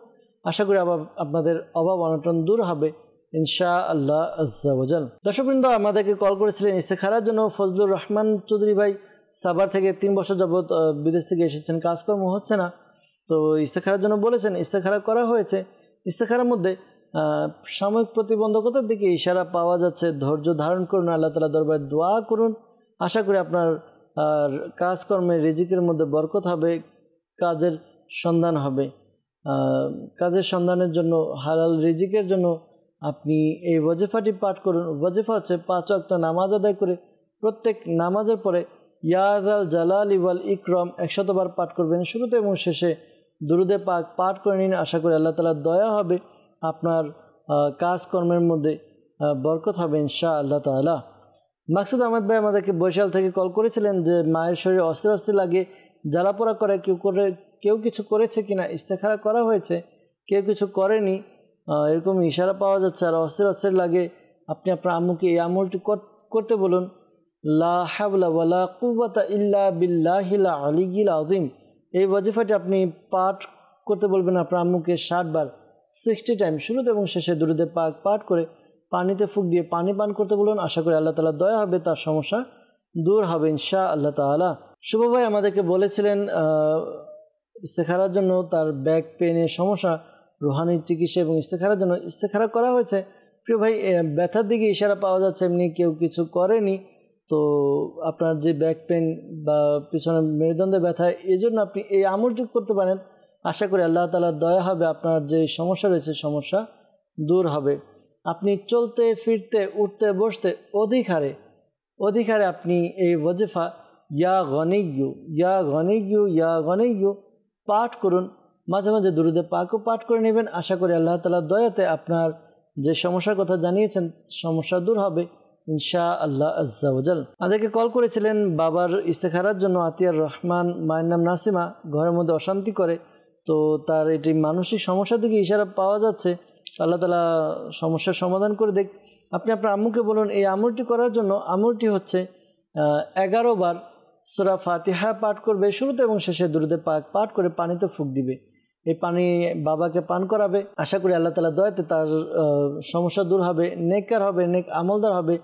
Speaker 2: আশা করি আপনাদের অভাব অনটন দূর হবে ইনশাআল্লাহ আজ্জা ওয়াজাল। দর্শকবৃন্দ, আমাদেরকে কল করেছিলেন ইস্তেখারার জন্য ফজলুর রহমান চৌধুরী ভাই, সাভার থেকে। 3 বছর যাবৎ বিদেশ থেকে এসেছেন, কাজকর্ম হচ্ছে না, তো ইস্তেখারার জন্য বলেছেন। ইস্তেখারা করা হয়েছে। ইস্তেখারার মধ্যে সাময়িক প্রতিবন্ধকতার দিকে ইশারা পাওয়া যাচ্ছে। ধৈর্য ধারণ করুন, আল্লাহ তাআলার দরবারে দোয়া করুন। আশা করি আপনার কাজকর্মে রিজিকের মধ্যে বরকত হবে, কাজের সন্ধান হবে। কাজের সন্ধানের জন্য, হালাল রিজিকের জন্য আপনি এই ওয়াজিফাটি পাঠ করুন। ওয়াজিফা হচ্ছে 5 ওয়াক্ত নামাজ আদায় করে প্রত্যেক নামাজের পরে ইয়া যাল জালালি ওয়াল ইকরাম 100 বার পাঠ করবেন, শুরুতে এবং শেষে দুরূদে পাক পাঠ করে নিন। আশা করি আল্লাহ তাআলার দয়া হবে, আপনার কাজকর্মের মধ্যে বরকত হবে ইনশাআল্লাহ তাআলা। মাকসুদ আহমেদ ভাই আমাদেরকে বরিশাল থেকে কল করেছিলেন যে মায়ের শরীরে অস্থির অস্থির লাগে, জ্বালাপোড়া করে, কেউ কিছু করেছে কিনা। ইস্তেখারা করা হয়েছে, কেউ কিছু করেনি, এরকম ইশারা পাওয়া যাচ্ছে আর অস্থির অস্থির লাগে। আপনি আপনার আম্মুকে এই আমলটি করতে বলুন, লা হাওলা ওয়ালা কুওয়াতা ইল্লা বিল্লাহিল আলিয়্যিল আযীম। এই ওয়াজিফাটি আপনি পাঠ করতে বলবেন আপনার আম্মুকে 60 বার, 60 টাইম, শুরুতে এবং শেষে দুরূদে পাক পাঠ করে পানিতে ফুঁক দিয়ে পানি পান করতে বলুন। আশা করি আল্লাহ তাআলার দয়া হবে, তার সমস্যা দূর হবে ইনশাআল্লাহ তাআলা। শুভ ভাই আমাদেরকে বলেছিলেন ইস্তেখারার জন্য, তার ব্যাক পেনের সমস্যা, রুহানি চিকিৎসা এবং ইস্তেখারার জন্য ইস্তেখারা করা হয়েছে। প্রিয় ভাই, ব্যথার দিকে ইশারা পাওয়া যাচ্ছে, এমনি কেউ কিছু করেনি। তো আপনার যে ব্যাক পেন বা পিছনে মেরুদণ্ডে ব্যথা, এই জন্য আপনি এই আমলটি করতে পারেন। আশা করি আল্লাহ তাআলার দয়া হবে, আপনার যে সমস্যা রয়েছে সমস্যা দূর হবে। আপনি চলতে ফিরতে উঠতে বসতে অধিকারে আপনি এই ওয়াজিফা ইয়া গনিয়্যু ইয়া গনিয়্যু ইয়া গনিয়্যু পাঠ করুন। মাঝে মাঝে দুরূদে পাকও পাঠ করে নেবেন। আশা করি আল্লাহ তাআলার দয়াতে আপনার যে সমস্যার কথা জানিয়েছেন সমস্যা দূর হবে ইনশাআল্লাহ আজ্জা ওয়াজাল। আমাদেরকে কল করেছিলেন বাবার ইস্তেখারার জন্য, আতিয়ার রহমান, মায়ের নাম নাসিমা, ঘরের মধ্যে অশান্তি করে। তো তার এটি মানসিক সমস্যা থেকে ইশারা পাওয়া যাচ্ছে। আল্লাহ তাআলা সমস্যার সমাধান করে দেখ। আপনি আপনার আম্মুকে বলুন এই আমলটি করার জন্য। আমলটি হচ্ছে 11 বার সূরা ফাতিহা পাঠ করবে, শুরুতে এবং শেষে দুরূদে পাক পাঠ করে পানিতে ফুঁক দিবে। এই পানি বাবাকে পান করাবে। আশা করি আল্লাহ তাআলা দয়াতে তার সমস্যা দূর হবে, নেককার হবে, নেক আমলদার হবে,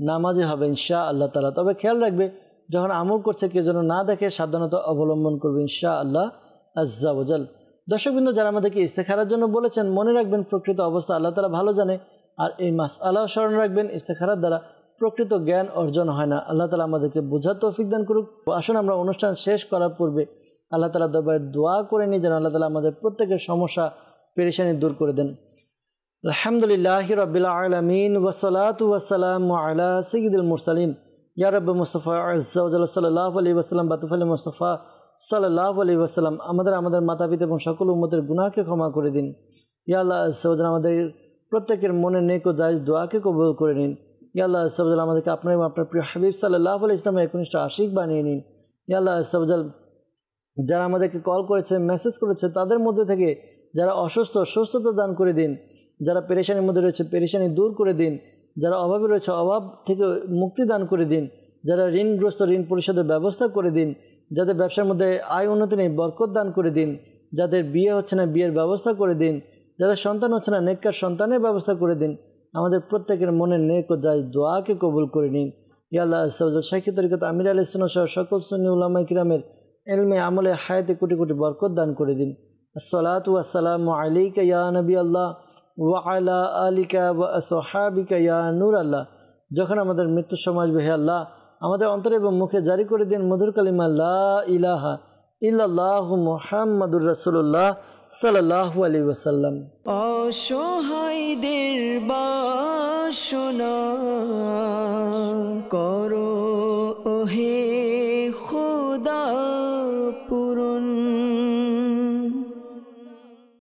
Speaker 2: নামাজি হবে ইনশাআল্লাহ তাআলা। তবে খেয়াল রাখবে যখন আমল করছে কেউ যেন না দেখে, সাবধানতা অবলম্বন করবে ইনশাআল্লাহ আজ্জা ওয়াজাল। দর্শকবৃন্দ, যারা আমাদেরকে ইস্তেখারার জন্য বলেছেন, মনে রাখবেন প্রকৃত অবস্থা আল্লাহ তাআলা ভালো জানে। আর এই মাসআলাও স্মরণ রাখবেন, ইস্তেখারার দ্বারা প্রকৃত জ্ঞান অর্জন হয় না। আল্লাহ তাআলা আমাদেরকে বোঝার তৌফিক দান করুক। আসুন আমরা অনুষ্ঠান শেষ করার পূর্বে আল্লাহ তাআলার দরবারে দোয়া করে নিই যেন আল্লাহ তাআলা আমাদের প্রত্যেকের সমস্যা পেরেশানি দূর করে দেন। আলহামদুলিল্লাহি রাব্বিল আলামিন ওয়াসসালাতু ওয়াসসালামু আলা সাইয়্যিদিল মুরসালিন ইয়া রাব্বি মুস্তাফা আজ্জা ওয়া জাল্লা সাল্লাল্লাহু আলাইহি ওয়াসাল্লাম বাতুফালে মুস্তাফা সাল্লাল্লাহু আলাইহি ওয়াসাল্লাম আমাদের মাতা পিতা এবং সকল উম্মতের গুনাহকে ক্ষমা করে দিন। ইয়া আল্লাহ আজ্জা ওয়া জাল্লা আমাদের প্রত্যেকের মনে নেক ও জায়েজ দোয়াকে কবুল করে নিন। ইয়া আল্লাহ আজ্জা ওয়া জাল্লা আমাদেরকে আপনার এবং আপনার প্রিয় হাবিব সাল্লাল্লাহু আলাইহি ওয়াসাল্লামের একনিষ্ঠ আশিক বানিয়ে নিন। ইয়া আল্লাহ আজ্জা ওয়া জাল্লা যারা আমাদেরকে কল করেছে, মেসেজ করেছে, তাদের মধ্যে থেকে যারা অসুস্থ সুস্থতা দান করে দিন, যারা পেরেশানির মধ্যে রয়েছে পেরেশানি দূর করে দিন, যারা অভাবে রয়েছে অভাব থেকে মুক্তি দান করে দিন, যারা ঋণগ্রস্ত ঋণ পরিশোধের ব্যবস্থা করে দিন, যাদের ব্যবসার মধ্যে আয় উন্নতি নেই বরকত দান করে দিন, যাদের বিয়ে হচ্ছে না বিয়ের ব্যবস্থা করে দিন, যাদের সন্তান হচ্ছে না নেককার সন্তানের ব্যবস্থা করে দিন। আমাদের প্রত্যেকের মনের নেক ও জায়েজ দোয়াকে কবুল করে নিন। ইয়া আল্লাহ আজ্জা ওয়া জাল্লা শাইখে তরিকত আমির আলাইহিস সুন্নাহ সহ সকল সুন্নি উলামায়ে কিরামের ইলমে আমলে হায়াতে কোটি কোটি বরকত দান করে দিন। আসসালাতু ওয়াসসালামু আলাইকা ইয়া নবী আল্লাহ ওয়া আলা আলিকা ওয়া আসহাবিকা ইয়া নূর আল্লাহ। যখন আমাদের মৃত্যুর সময় আসবে, হে আল্লাহ আমাদের অন্তরে এবং মুখে জারি করে দিন মধুর কালিমা লা ইলাহা ইল্লাল্লাহু মুহাম্মাদুর রাসূলুল্লাহ সাল্লাল্লাহু আলাইহি ওয়াসাল্লাম।
Speaker 1: অসহায়দের বাসনা করো